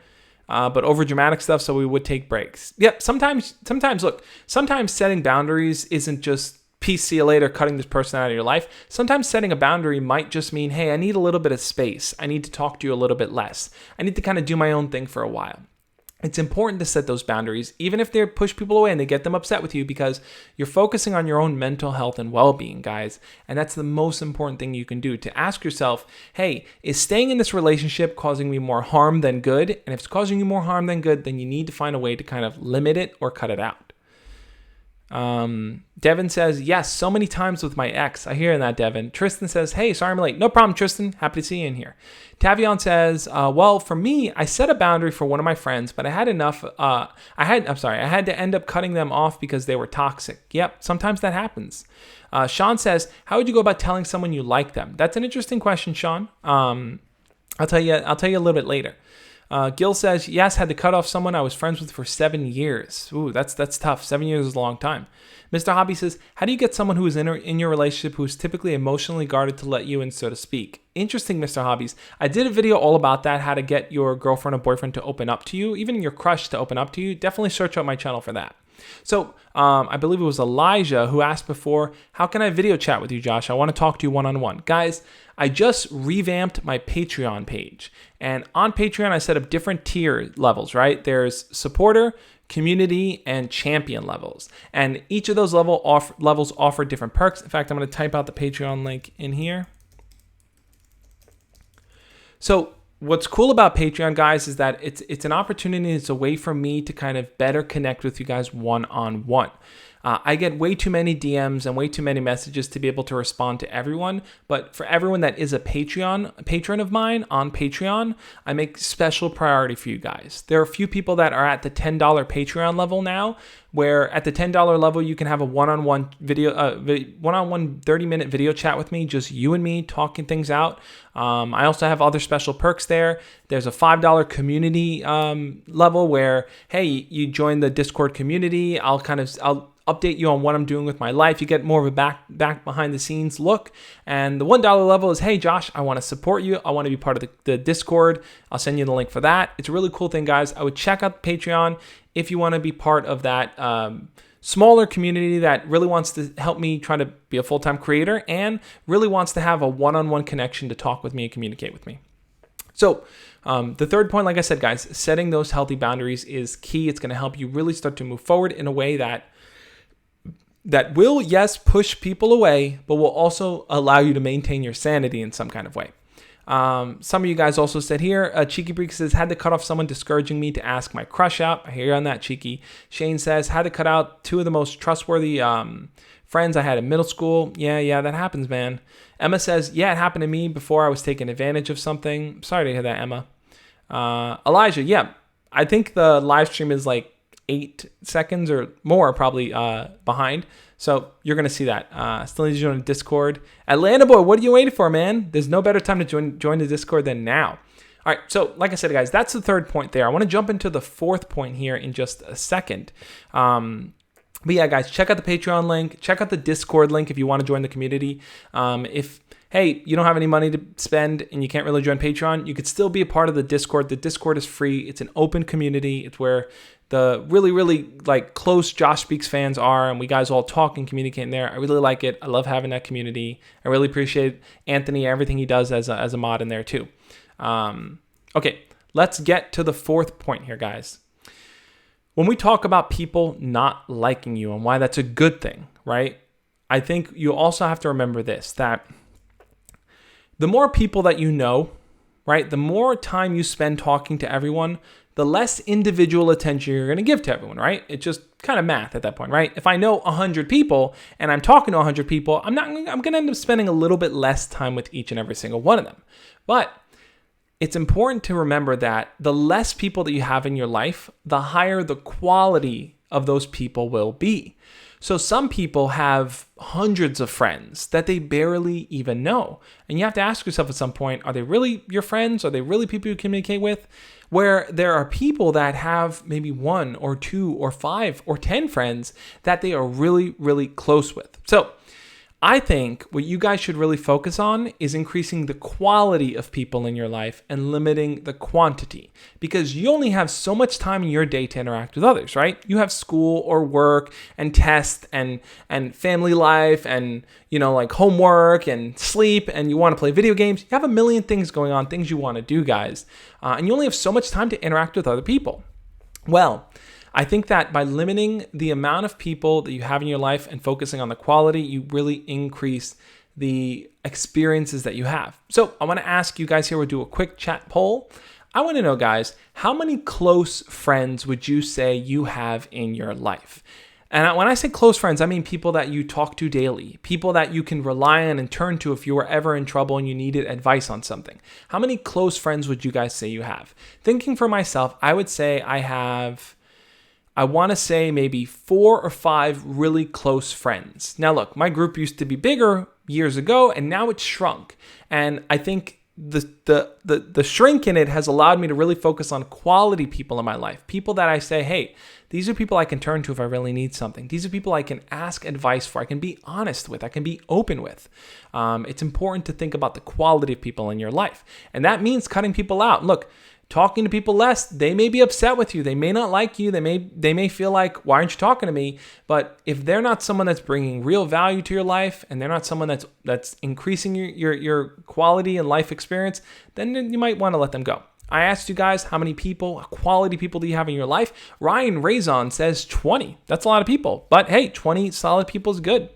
but over dramatic stuff, so we would take breaks. Yep, sometimes look, sometimes setting boundaries isn't just peace, see you later, cutting this person out of your life. Sometimes setting a boundary might just mean, hey, I need a little bit of space. I need to talk to you a little bit less. I need to kind of do my own thing for a while. It's important to set those boundaries, even if they push people away and they get them upset with you, because you're focusing on your own mental health and well-being, guys. And that's the most important thing you can do, to ask yourself, hey, is staying in this relationship causing me more harm than good? And if it's causing you more harm than good, then you need to find a way to kind of limit it or cut it out. Devin says, yes, so many times with my ex. I hear that, Devin. Tristan says, hey, sorry I'm late. No problem, Tristan. Happy to see you in here. Tavion says, well, for me, I set a boundary for one of my friends, but I had enough. I had to end up cutting them off because they were toxic. Yep, sometimes that happens. Sean says, how would you go about telling someone you like them? That's an interesting question, Sean. I'll tell you a little bit later. Gil says, yes, had to cut off someone I was friends with for 7 years. Ooh, that's tough. 7 years is a long time. Mr. Hobby says, how do you get someone who is in your relationship who is typically emotionally guarded to let you in, so to speak? Interesting, Mr. Hobbies. I did a video all about that, how to get your girlfriend or boyfriend to open up to you, even your crush to open up to you. Definitely search out my channel for that. So I believe it was Elijah who asked before, how can I video chat with you, Josh? I want to talk to you one-on-one. Guys, I just revamped my Patreon page. And on Patreon, I set up different tier levels, right? There's supporter, community, and champion levels. And each of those levels offer different perks. In fact, I'm going to type out the Patreon link in here. So what's cool about Patreon, guys, is that it's an opportunity. It's a way for me to kind of better connect with you guys one-on-one. I get way too many DMs and way too many messages to be able to respond to everyone. But for everyone that is a patron of mine on Patreon, I make special priority for you guys. There are a few people that are at the $10 Patreon level now, where at the $10 level, you can have a one-on-one 30-minute video chat with me, just you and me talking things out. I also have other special perks there. There's a $5 community level where, hey, you join the Discord community. I'll update you on what I'm doing with my life. You get more of a back behind the scenes look. And the $1 level is, hey, Josh, I want to support you. I want to be part of the Discord. I'll send you the link for that. It's a really cool thing, guys. I would check out Patreon if you want to be part of that smaller community that really wants to help me try to be a full-time creator and really wants to have a one-on-one connection to talk with me and communicate with me. So the third point, like I said, guys, setting those healthy boundaries is key. It's going to help you really start to move forward in a way that will, yes, push people away, but will also allow you to maintain your sanity in some kind of way. Some of you guys also said here, Cheeky Break says, had to cut off someone discouraging me to ask my crush out. I hear you on that, Cheeky. Shane says, had to cut out two of the most trustworthy friends I had in middle school. Yeah, that happens, man. Emma says, yeah, it happened to me before I was taking advantage of something. Sorry to hear that, Emma. Elijah, yeah, I think the live stream is like 8 seconds or more probably behind. So you're going to see that. Still need to join the Discord. Atlanta boy, what are you waiting for, man? There's no better time to join the Discord than now. All right, so like I said, guys, that's the third point there. I want to jump into the fourth point here in just a second. But yeah, guys, check out the Patreon link. Check out the Discord link if you want to join the community. If hey, you don't have any money to spend and you can't really join Patreon, you could still be a part of the Discord. The Discord is free. It's an open community. It's where the really like close Josh Speaks fans are, and we guys all talk and communicate in there. I really like it. I love having that community. I really appreciate Anthony, everything he does as a mod in there too. Okay, let's get to the fourth point here, guys. When we talk about people not liking you and why that's a good thing, right? I think you also have to remember this, that the more people that you know, right, the more time you spend talking to everyone, the less individual attention you're going to give to everyone, right? It's just kind of math at that point, right? If I know 100 people and I'm talking to 100 people, I'm going to end up spending a little bit less time with each and every single one of them. But it's important to remember that the less people that you have in your life, the higher the quality of those people will be. So some people have hundreds of friends that they barely even know. And you have to ask yourself at some point, are they really your friends? Are they really people you communicate with? Where there are people that have maybe 1 or 2 or 5 or 10 friends that they are really, really close with. So I think what you guys should really focus on is increasing the quality of people in your life and limiting the quantity, because you only have so much time in your day to interact with others, right? You have school or work and tests and family life and, like homework and sleep, and you want to play video games. You have a million things going on, things you want to do, guys. And you only have so much time to interact with other people. Well, I think that by limiting the amount of people that you have in your life and focusing on the quality, you really increase the experiences that you have. So I want to ask you guys here, we'll do a quick chat poll. I want to know, guys, how many close friends would you say you have in your life? And when I say close friends, I mean people that you talk to daily, people that you can rely on and turn to if you were ever in trouble and you needed advice on something. How many close friends would you guys say you have? Thinking for myself, I would say I want to say maybe 4 or 5 really close friends. Now, look, my group used to be bigger years ago, and now it's shrunk. And I think the shrink in it has allowed me to really focus on quality people in my life. People that I say, hey, these are people I can turn to if I really need something. These are people I can ask advice for. I can be honest with. I can be open with. It's important to think about the quality of people in your life. And that means cutting people out. Look, talking to people less, they may be upset with you. They may not like you. They may feel like, why aren't you talking to me? But if they're not someone that's bringing real value to your life, and they're not someone that's increasing your quality and life experience, then you might want to let them go. I asked you guys, how many quality people do you have in your life? Ryan Razon says 20. That's a lot of people. But hey, 20 solid people is good.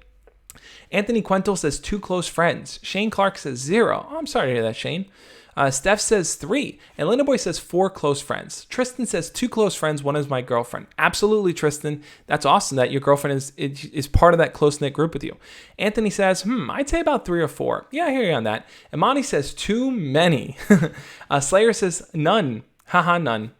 Anthony Quentel says 2 close friends. Shane Clark says 0. Oh, I'm sorry to hear that, Shane. Steph says 3, and Linda Boy says 4 close friends. Tristan says 2 close friends, 1 is my girlfriend. Absolutely, Tristan. That's awesome that your girlfriend is part of that close-knit group with you. Anthony says, I'd say about 3 or 4. Yeah, I hear you on that. Imani says too many. Slayer says none. Haha, none.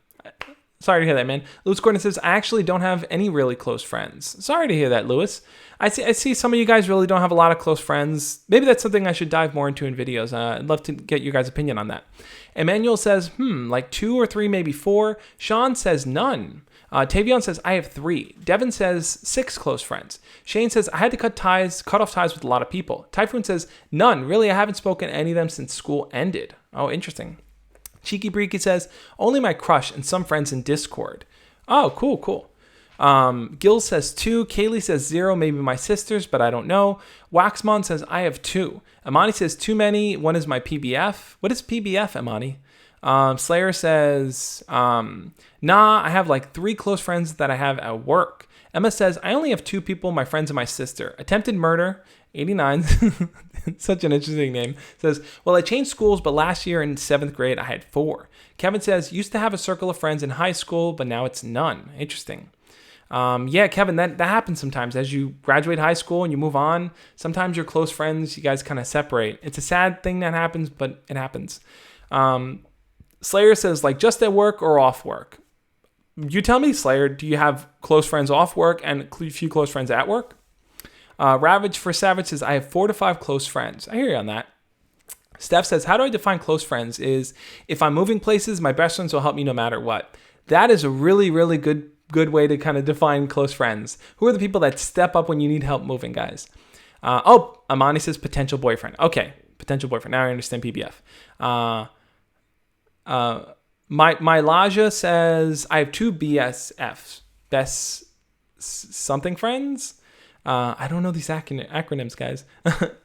Sorry to hear that, man. Lewis Gordon says, I actually don't have any really close friends. Sorry to hear that, Lewis. I see some of you guys really don't have a lot of close friends. Maybe that's something I should dive more into in videos. I'd love to get your guys' opinion on that. Emmanuel says, like 2 or 3, maybe 4. Sean says none. Tavion says, I have 3. Devin says 6 close friends. Shane says, I had to cut off ties with a lot of people. Typhoon says, none. Really, I haven't spoken to any of them since school ended. Oh, interesting. Cheeky Breeky says, only my crush and some friends in Discord. Oh, cool. Gil says 2. Kaylee says 0. Maybe my sisters, but I don't know. Waxmon says, I have 2. Amani says, too many. 1 is my PBF. What is PBF, Amani? Slayer says, nah, I have like 3 close friends that I have at work. Emma says, I only have 2 people, my friends and my sister. Attempted murder, 89. Such an interesting name. Says, well, I changed schools, but last year in 7th grade, I had 4. Kevin says, used to have a circle of friends in high school, but now it's none. Interesting. Yeah, Kevin, that happens sometimes. As you graduate high school and you move on, sometimes your close friends, you guys kind of separate. It's a sad thing that happens, but it happens. Slayer says, like, just at work or off work? You tell me, Slayer, do you have close friends off work and a few close friends at work? Ravage for Savage says, I have 4 to 5 close friends. I hear you on that. Steph says, how do I define close friends? Is if I'm moving places, my best friends will help me no matter what. That is a really, really good way to kind of define close friends. Who are the people that step up when you need help moving, guys? Amani says potential boyfriend. Okay, potential boyfriend. Now I understand PBF. My Laja says, I have 2 BSFs. Best something friends? I don't know these acronyms, guys.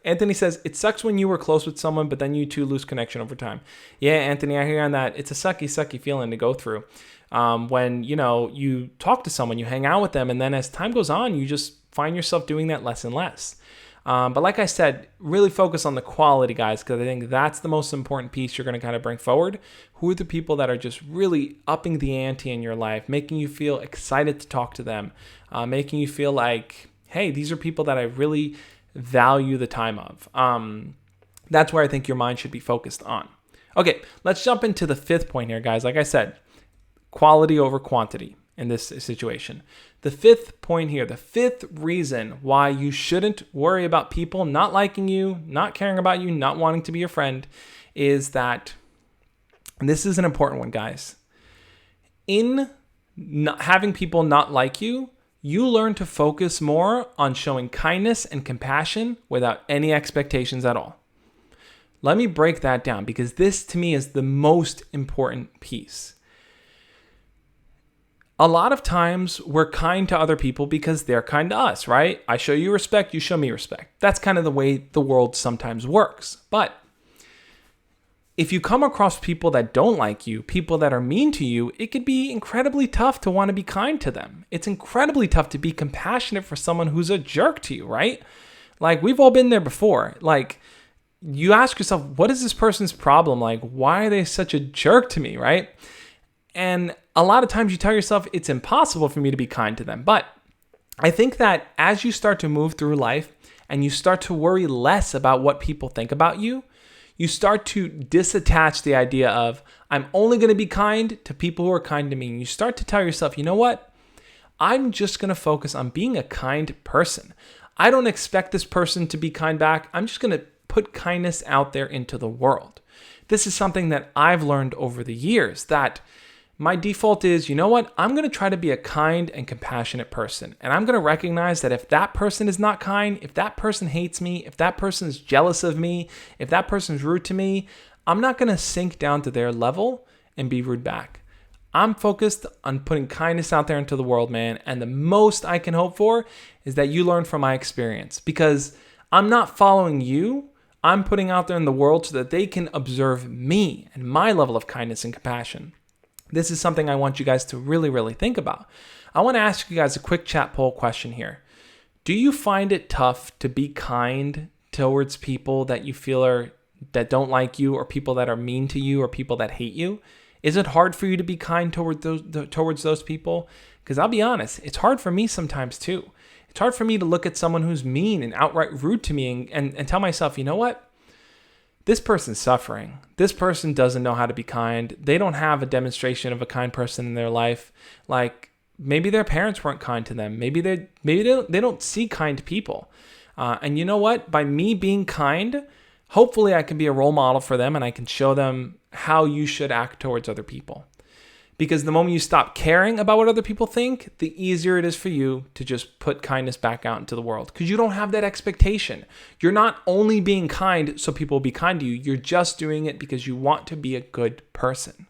Anthony says, it sucks when you were close with someone, but then you two lose connection over time. Yeah, Anthony, I hear you on that. It's a sucky feeling to go through. When, you talk to someone, you hang out with them, and then as time goes on, you just find yourself doing that less and less. But like I said, really focus on the quality, guys, because I think that's the most important piece you're going to kind of bring forward. Who are the people that are just really upping the ante in your life, making you feel excited to talk to them, making you feel like, hey, these are people that I really value the time of. That's where I think your mind should be focused on. Okay, let's jump into the 5th point here, guys. Like I said, quality over quantity in this situation. The 5th point here, the 5th reason why you shouldn't worry about people not liking you, not caring about you, not wanting to be your friend is that, and this is an important one, guys, in having people not like you, You learn to focus more on showing kindness and compassion without any expectations at all. Let me break that down because this to me is the most important piece. A lot of times we're kind to other people because they're kind to us, right? I show you respect, you show me respect. That's kind of the way the world sometimes works. But if you come across people that don't like you, people that are mean to you, it could be incredibly tough to want to be kind to them. It's incredibly tough to be compassionate for someone who's a jerk to you, right? Like, we've all been there before. Like, you ask yourself, what is this person's problem? Like, why are they such a jerk to me, right? And a lot of times you tell yourself it's impossible for me to be kind to them. But I think that as you start to move through life and you start to worry less about what people think about you, you start to disattach the idea of, I'm only going to be kind to people who are kind to me. And you start to tell yourself, you know what? I'm just going to focus on being a kind person. I don't expect this person to be kind back. I'm just going to put kindness out there into the world. This is something that I've learned over the years, that my default is, you know what? I'm going to try to be a kind and compassionate person. And I'm going to recognize that if that person is not kind, if that person hates me, if that person is jealous of me, if that person is rude to me, I'm not going to sink down to their level and be rude back. I'm focused on putting kindness out there into the world, man. And the most I can hope for is that you learn from my experience, because I'm not following you. I'm putting out there in the world so that they can observe me and my level of kindness and compassion. This is something I want you guys to really, really think about. I want to ask you guys a quick chat poll question here. Do you find it tough to be kind towards people that you feel that don't like you, or people that are mean to you, or people that hate you? Is it hard for you to be kind towards those people? Because I'll be honest, it's hard for me sometimes too. It's hard for me to look at someone who's mean and outright rude to me and tell myself, you know what? This person's suffering. This person doesn't know how to be kind. They don't have a demonstration of a kind person in their life. Like, maybe their parents weren't kind to them. Maybe they don't see kind people. And you know what? By me being kind, hopefully I can be a role model for them, and I can show them how you should act towards other people. Because the moment you stop caring about what other people think, the easier it is for you to just put kindness back out into the world. Because you don't have that expectation. You're not only being kind so people will be kind to you. You're just doing it because you want to be a good person.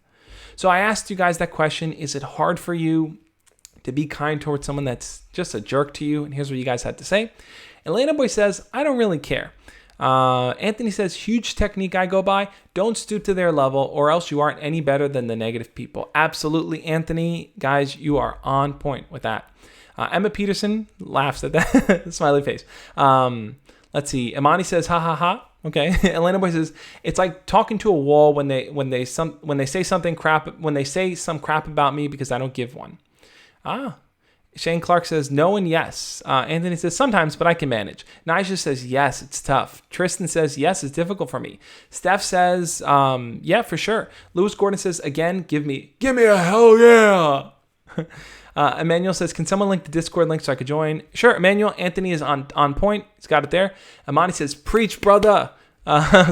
So I asked you guys that question. Is it hard for you to be kind towards someone that's just a jerk to you? And here's what you guys had to say. Elena Boy says, I don't really care. Anthony says, huge technique I go by. Don't stoop to their level, or else you aren't any better than the negative people. Absolutely, Anthony. Guys, you are on point with that. Emma Peterson laughs at that. Smiley face. Let's see. Imani says, ha ha ha. Okay. Elena Boy says, it's like talking to a wall when they say some crap about me because I don't give one. Shane Clark says no and yes. Anthony says sometimes, but I can manage. Nigel says yes, it's tough. Tristan says yes, it's difficult for me. Steph says yeah, for sure. Lewis Gordon says again, give me a hell yeah. Emmanuel says, can someone link the Discord link so I could join? Sure, Emmanuel. Anthony is on point. He's got it there. Amani says, preach, brother.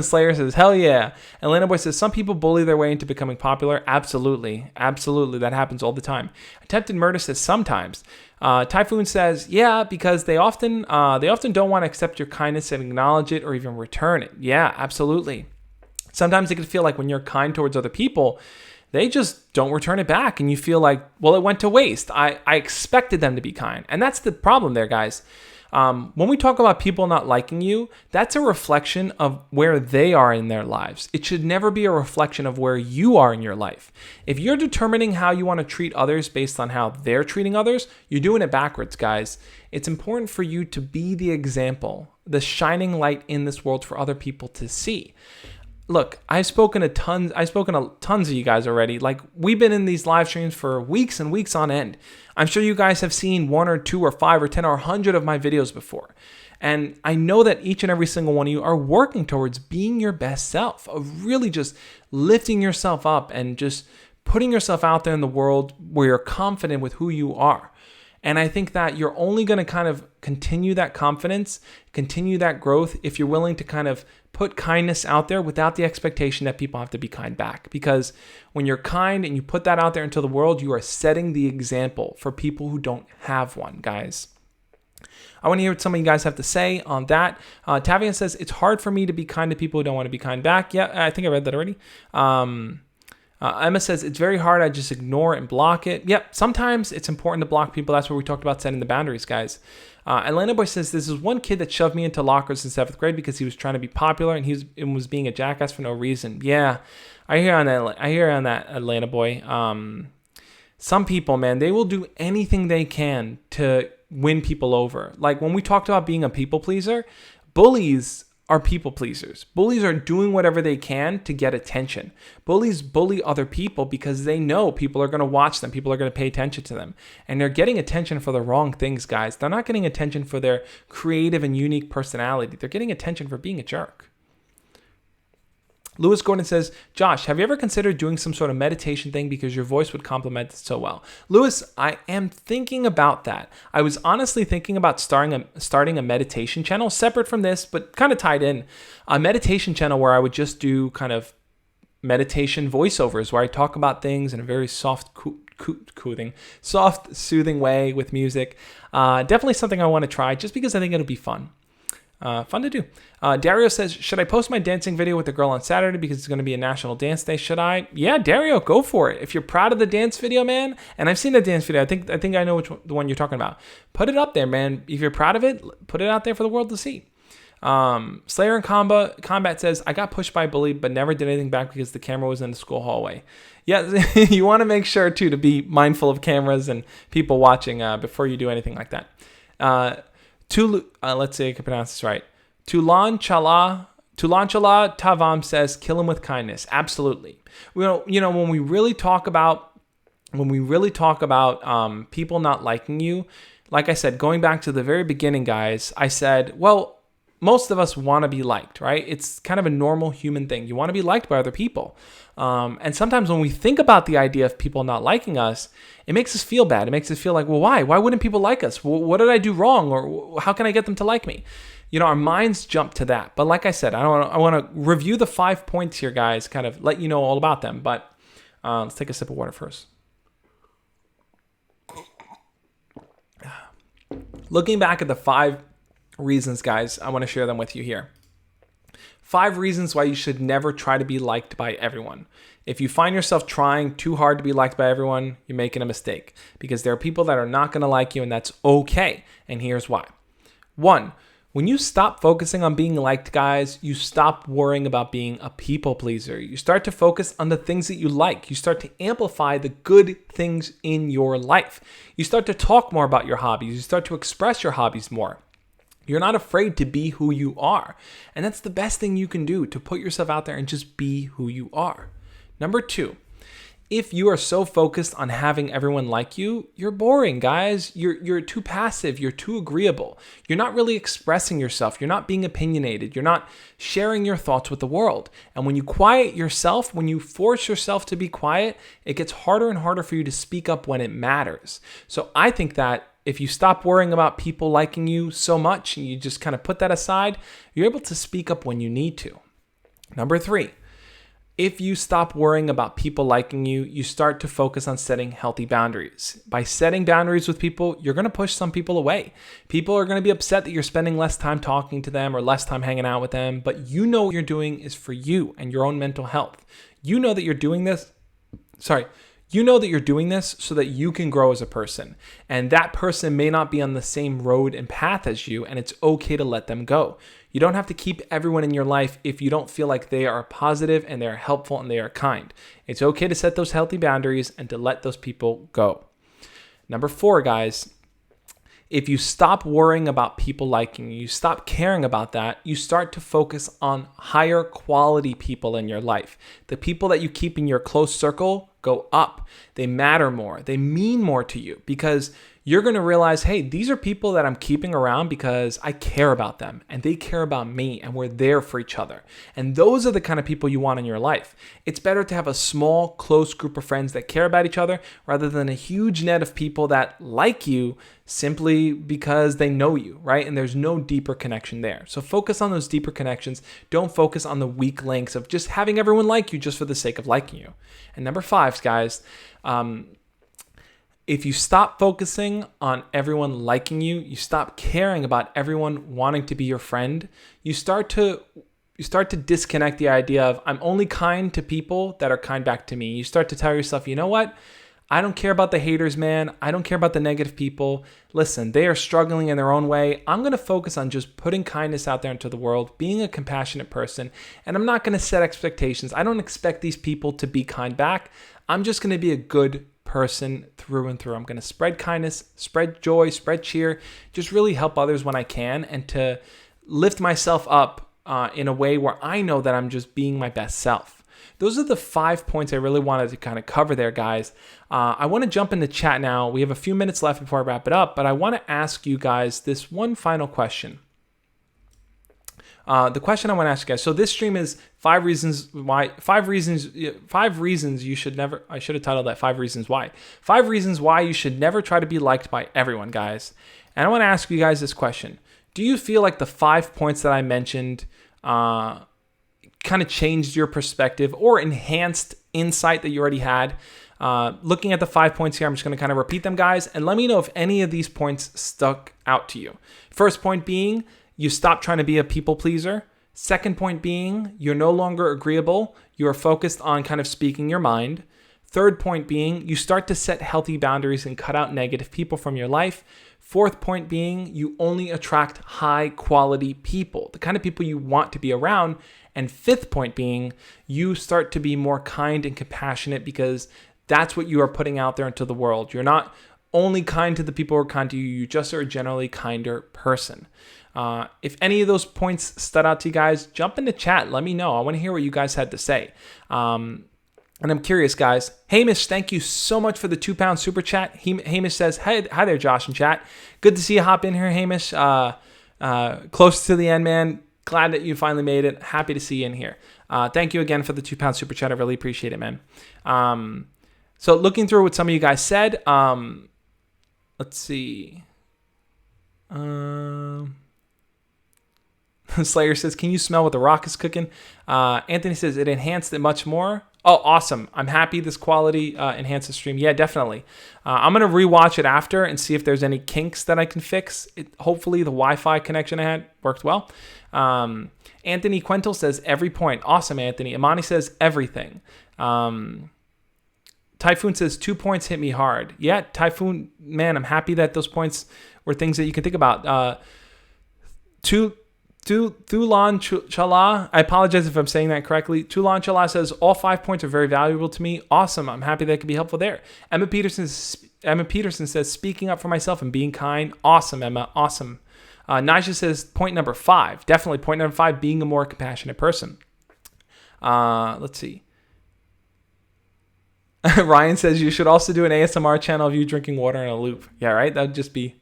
Slayer says, hell yeah. Atlanta Boy says, some people bully their way into becoming popular. Absolutely. That happens all the time. Attempted Murder says, sometimes. Typhoon says, yeah, because they often don't want to accept your kindness and acknowledge it or even return it. Yeah, absolutely. Sometimes it can feel like when you're kind towards other people, they just don't return it back. And you feel like, well, it went to waste. I expected them to be kind. And that's the problem there, guys. When we talk about people not liking you, that's a reflection of where they are in their lives. It should never be a reflection of where you are in your life. If you're determining how you want to treat others based on how they're treating others, you're doing it backwards, guys. It's important for you to be the example, the shining light in this world for other people to see. Look, I've spoken to tons of you guys already. Like, we've been in these live streams for weeks and weeks on end. I'm sure you guys have seen 1 or 2 or 5 or 10 or 100 of my videos before. And I know that each and every single one of you are working towards being your best self, of really just lifting yourself up and just putting yourself out there in the world where you're confident with who you are. And I think that you're only going to kind of continue that confidence, continue that growth if you're willing to kind of put kindness out there without the expectation that people have to be kind back. Because when you're kind and you put that out there into the world, you are setting the example for people who don't have one, guys. I want to hear what some of you guys have to say on that. Tavian says, it's hard for me to be kind to people who don't want to be kind back. Yeah, I think I read that already. Emma says, it's very hard. I just ignore and block it. Yep, sometimes it's important to block people. That's where we talked about setting the boundaries, guys. Atlanta Boy says, this is one kid that shoved me into lockers in 7th grade because he was trying to be popular and he was being a jackass for no reason. Yeah, I hear on that, Atlanta Boy. Some people, man, they will do anything they can to win people over. Like when we talked about being a people pleaser, bullies are people pleasers. Bullies are doing whatever they can to get attention. Bullies bully other people because they know people are going to watch them. People are going to pay attention to them. And they're getting attention for the wrong things, guys. They're not getting attention for their creative and unique personality. They're getting attention for being a jerk. Lewis Gordon says, Josh, have you ever considered doing some sort of meditation thing because your voice would complement it so well? Lewis, I am thinking about that. I was honestly thinking about starting a meditation channel separate from this, but kind of tied in. A meditation channel where I would just do kind of meditation voiceovers where I talk about things in a very soft, soothing way with music. Definitely something I want to try just because I think it'll be fun. Fun to do. Dario says, should I post my dancing video with the girl on Saturday because it's going to be a national dance day? Should I? Yeah, Dario, go for it. If you're proud of the dance video, man, and I've seen the dance video, I think I know the one you're talking about. Put it up there, man. If you're proud of it, put it out there for the world to see. Slayer in Combat says, I got pushed by a bully, but never did anything back because the camera was in the school hallway. Yeah, you want to make sure, too, to be mindful of cameras and people watching before you do anything like that. Let's see if I can pronounce this right. Tulanchala Tavam says, kill him with kindness. Absolutely. When we really talk about people not liking you, like I said, going back to the very beginning, guys, I said, well, most of us want to be liked, right? It's kind of a normal human thing. You want to be liked by other people. And sometimes when we think about the idea of people not liking us, it makes us feel bad. It makes us feel like, well, why? Why wouldn't people like us? What did I do wrong? Or how can I get them to like me? Our minds jump to that. But like I said, I want to review the 5 points here, guys, kind of let you know all about them. But let's take a sip of water first. Looking back at the 5 reasons, guys, I want to share them with you here. 5 reasons why you should never try to be liked by everyone. If you find yourself trying too hard to be liked by everyone, you're making a mistake because there are people that are not going to like you, and that's okay. And here's why. 1, when you stop focusing on being liked, guys, you stop worrying about being a people pleaser. You start to focus on the things that you like. You start to amplify the good things in your life. You start to talk more about your hobbies. You start to express your hobbies more. You're not afraid to be who you are. And that's the best thing you can do, to put yourself out there and just be who you are. Number 2, if you are so focused on having everyone like you, you're boring, guys. You're too passive. You're too agreeable. You're not really expressing yourself. You're not being opinionated. You're not sharing your thoughts with the world. And when you quiet yourself, when you force yourself to be quiet, it gets harder and harder for you to speak up when it matters. So I think that if you stop worrying about people liking you so much and you just kind of put that aside, you're able to speak up when you need to. Number 3, if you stop worrying about people liking you, you start to focus on setting healthy boundaries. By setting boundaries with people, you're going to push some people away. People are going to be upset that you're spending less time talking to them or less time hanging out with them, but you know what you're doing is for you and your own mental health. You know that you're doing this so that you can grow as a person. And that person may not be on the same road and path as you, and it's okay to let them go. You don't have to keep everyone in your life if you don't feel like they are positive and they are helpful and they are kind. It's okay to set those healthy boundaries and to let those people go. Number 4, guys, if you stop worrying about people liking you, stop caring about that, you start to focus on higher quality people in your life. The people that you keep in your close circle go up. They matter more. They mean more to you because you're going to realize, hey, these are people that I'm keeping around because I care about them and they care about me and we're there for each other. And those are the kind of people you want in your life. It's better to have a small, close group of friends that care about each other rather than a huge net of people that like you simply because they know you, right? And there's no deeper connection there. So focus on those deeper connections. Don't focus on the weak links of just having everyone like you just for the sake of liking you. And number 5, guys, if you stop focusing on everyone liking you, you stop caring about everyone wanting to be your friend, you start to disconnect the idea of I'm only kind to people that are kind back to me. You start to tell yourself, you know what? I don't care about the haters, man. I don't care about the negative people. Listen, they are struggling in their own way. I'm going to focus on just putting kindness out there into the world, being a compassionate person, and I'm not going to set expectations. I don't expect these people to be kind back. I'm just going to be a good person through and through. I'm going to spread kindness, spread joy, spread cheer, just really help others when I can, and to lift myself up in a way where I know that I'm just being my best self. Those are the 5 points I really wanted to kind of cover there, guys. I want to jump into chat now. We have a few minutes left before I wrap it up, but I want to ask you guys this one final question. The question I want to ask you guys. So this stream is 5 reasons you should never, I should have titled that 5 reasons why. 5 reasons why you should never try to be liked by everyone, guys. And I want to ask you guys this question. Do you feel like the 5 points that I mentioned kind of changed your perspective or enhanced insight that you already had? Looking at the 5 points here, I'm just going to kind of repeat them, guys, and let me know if any of these points stuck out to you. First point being, you stop trying to be a people pleaser. Second point being, you're no longer agreeable. You are focused on kind of speaking your mind. Third point being, you start to set healthy boundaries and cut out negative people from your life. Fourth point being, you only attract high quality people, the kind of people you want to be around. And fifth point being, you start to be more kind and compassionate because that's what you are putting out there into the world. You're not only kind to the people who are kind to you, you just are a generally kinder person. If any of those points stood out to you guys, jump into chat. Let me know. I want to hear what you guys had to say. And I'm curious, guys. Hamish, thank you so much for the £2 super chat. Hamish says, hi there, Josh in chat. Good to see you hop in here, Hamish. Close to the end, man. Glad that you finally made it. Happy to see you in here. Thank you again for the £2 super chat. I really appreciate it, man. So looking through what some of you guys said, let's see. Slayer says, can you smell what the Rock is cooking? Anthony says, it enhanced it much more. Oh, awesome. I'm happy this quality enhanced the stream. Yeah, definitely. I'm going to rewatch it after and see if there's any kinks that I can fix. Hopefully the Wi-Fi connection I had worked well. Anthony Quentel says, every point. Awesome, Anthony. Imani says, everything. Typhoon says, 2 points hit me hard. Yeah, Typhoon, man, I'm happy that those points were things that you can think about. Thulan Chala, I apologize if I'm saying that correctly. Thulan Chala says, all 5 points are very valuable to me. Awesome. I'm happy that could be helpful there. Emma Peterson says, speaking up for myself and being kind. Awesome, Emma. Awesome. Nisha says, point number 5. Definitely point number 5, being a more compassionate person. Let's see. Ryan says, you should also do an ASMR channel of you drinking water in a loop. Yeah, right? That would just be...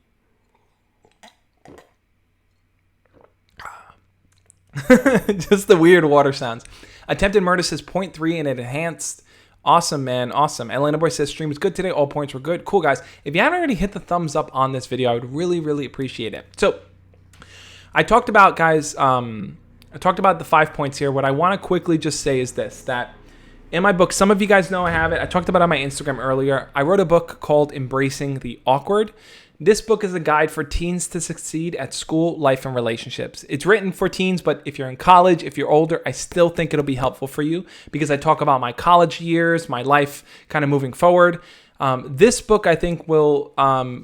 just the weird water sounds. Attempted Murder says 0.3 and it enhanced. Awesome, man. Awesome. Atlanta Boy says stream was good today. All points were good. Cool, guys. If you haven't already hit the thumbs up on this video, I would really, really appreciate it. So I talked about, guys, I talked about the 5 points here. What I want to quickly just say is this, that in my book, some of you guys know I have it. I talked about it on my Instagram earlier. I wrote a book called Embracing the Awkward. This book is a guide for teens to succeed at school, life, and relationships. It's written for teens, but if you're in college, if you're older, I still think it'll be helpful for you because I talk about my college years, my life kind of moving forward. This book, I think, will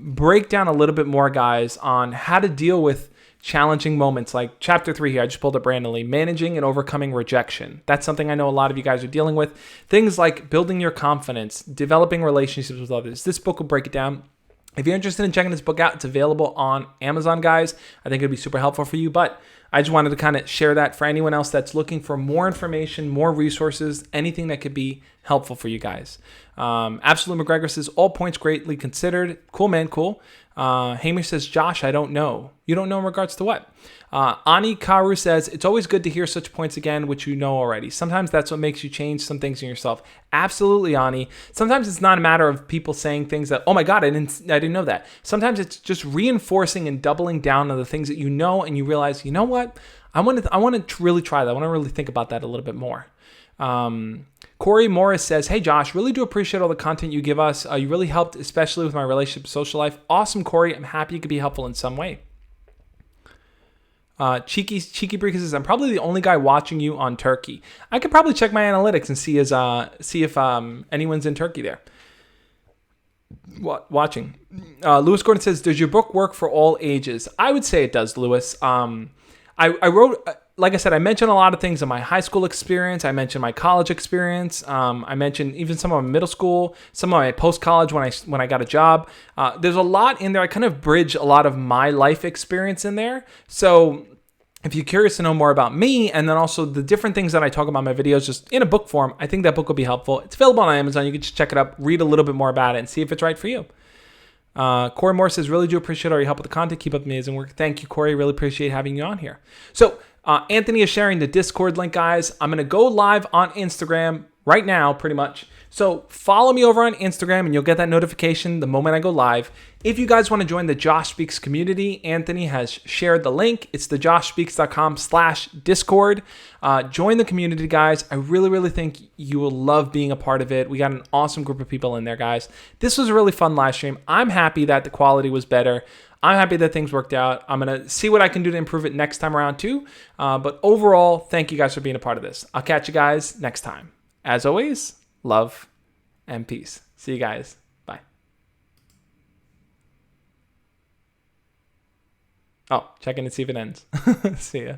break down a little bit more, guys, on how to deal with challenging moments. Like chapter 3 here, I just pulled up randomly, managing and overcoming rejection. That's something I know a lot of you guys are dealing with. Things like building your confidence, developing relationships with others. This book will break it down. If you're interested in checking this book out, it's available on Amazon, guys. I think it'd be super helpful for you, but I just wanted to kind of share that for anyone else that's looking for more information, more resources, anything that could be helpful for you guys. Absolute McGregor says, all points greatly considered. Cool, man, cool. Hamish says, Josh, I don't know. You don't know in regards to what? Ani Karu says, it's always good to hear such points again, which you know already. Sometimes that's what makes you change some things in yourself. Absolutely, Ani. Sometimes it's not a matter of people saying things that, oh my God, I didn't know that. Sometimes it's just reinforcing and doubling down on the things that you know, and you realize, you know what? I want to really try that. I want to really think about that a little bit more. Corey Morris says, hey Josh, really do appreciate all the content you give us. You really helped, especially with my relationship social life. Awesome, Corey. I'm happy you could be helpful in some way. Cheeky Breaker says, I'm probably the only guy watching you on Turkey. I could probably check my analytics and see if anyone's in Turkey there watching. Lewis Gordon says, does your book work for all ages? I would say it does, Lewis. I wrote, like I said, I mentioned a lot of things in my high school experience. I mentioned my college experience. I mentioned even some of my middle school, some of my post-college when I got a job. There's a lot in there. I kind of bridge a lot of my life experience in there. So if you're curious to know more about me and then also the different things that I talk about in my videos just in a book form, I think that book will be helpful. It's available on Amazon. You can just check it up, read a little bit more about it, and see if it's right for you. Corey Moore says, really do appreciate all your help with the content. Keep up the amazing work. Thank you, Corey. Really appreciate having you on here. So Anthony is sharing the Discord link, guys. I'm going to go live on Instagram right now, pretty much. So follow me over on Instagram and you'll get that notification the moment I go live. If you guys want to join the Josh Speaks community, Anthony has shared the link. It's thejoshspeaks.com/Discord. Join the community, guys. I really, really think you will love being a part of it. We got an awesome group of people in there, guys. This was a really fun live stream. I'm happy that the quality was better. I'm happy that things worked out. I'm going to see what I can do to improve it next time around too. But overall, thank you guys for being a part of this. I'll catch you guys next time. As always, love and peace. See you guys. Bye. Oh, check in to see if it ends. See ya.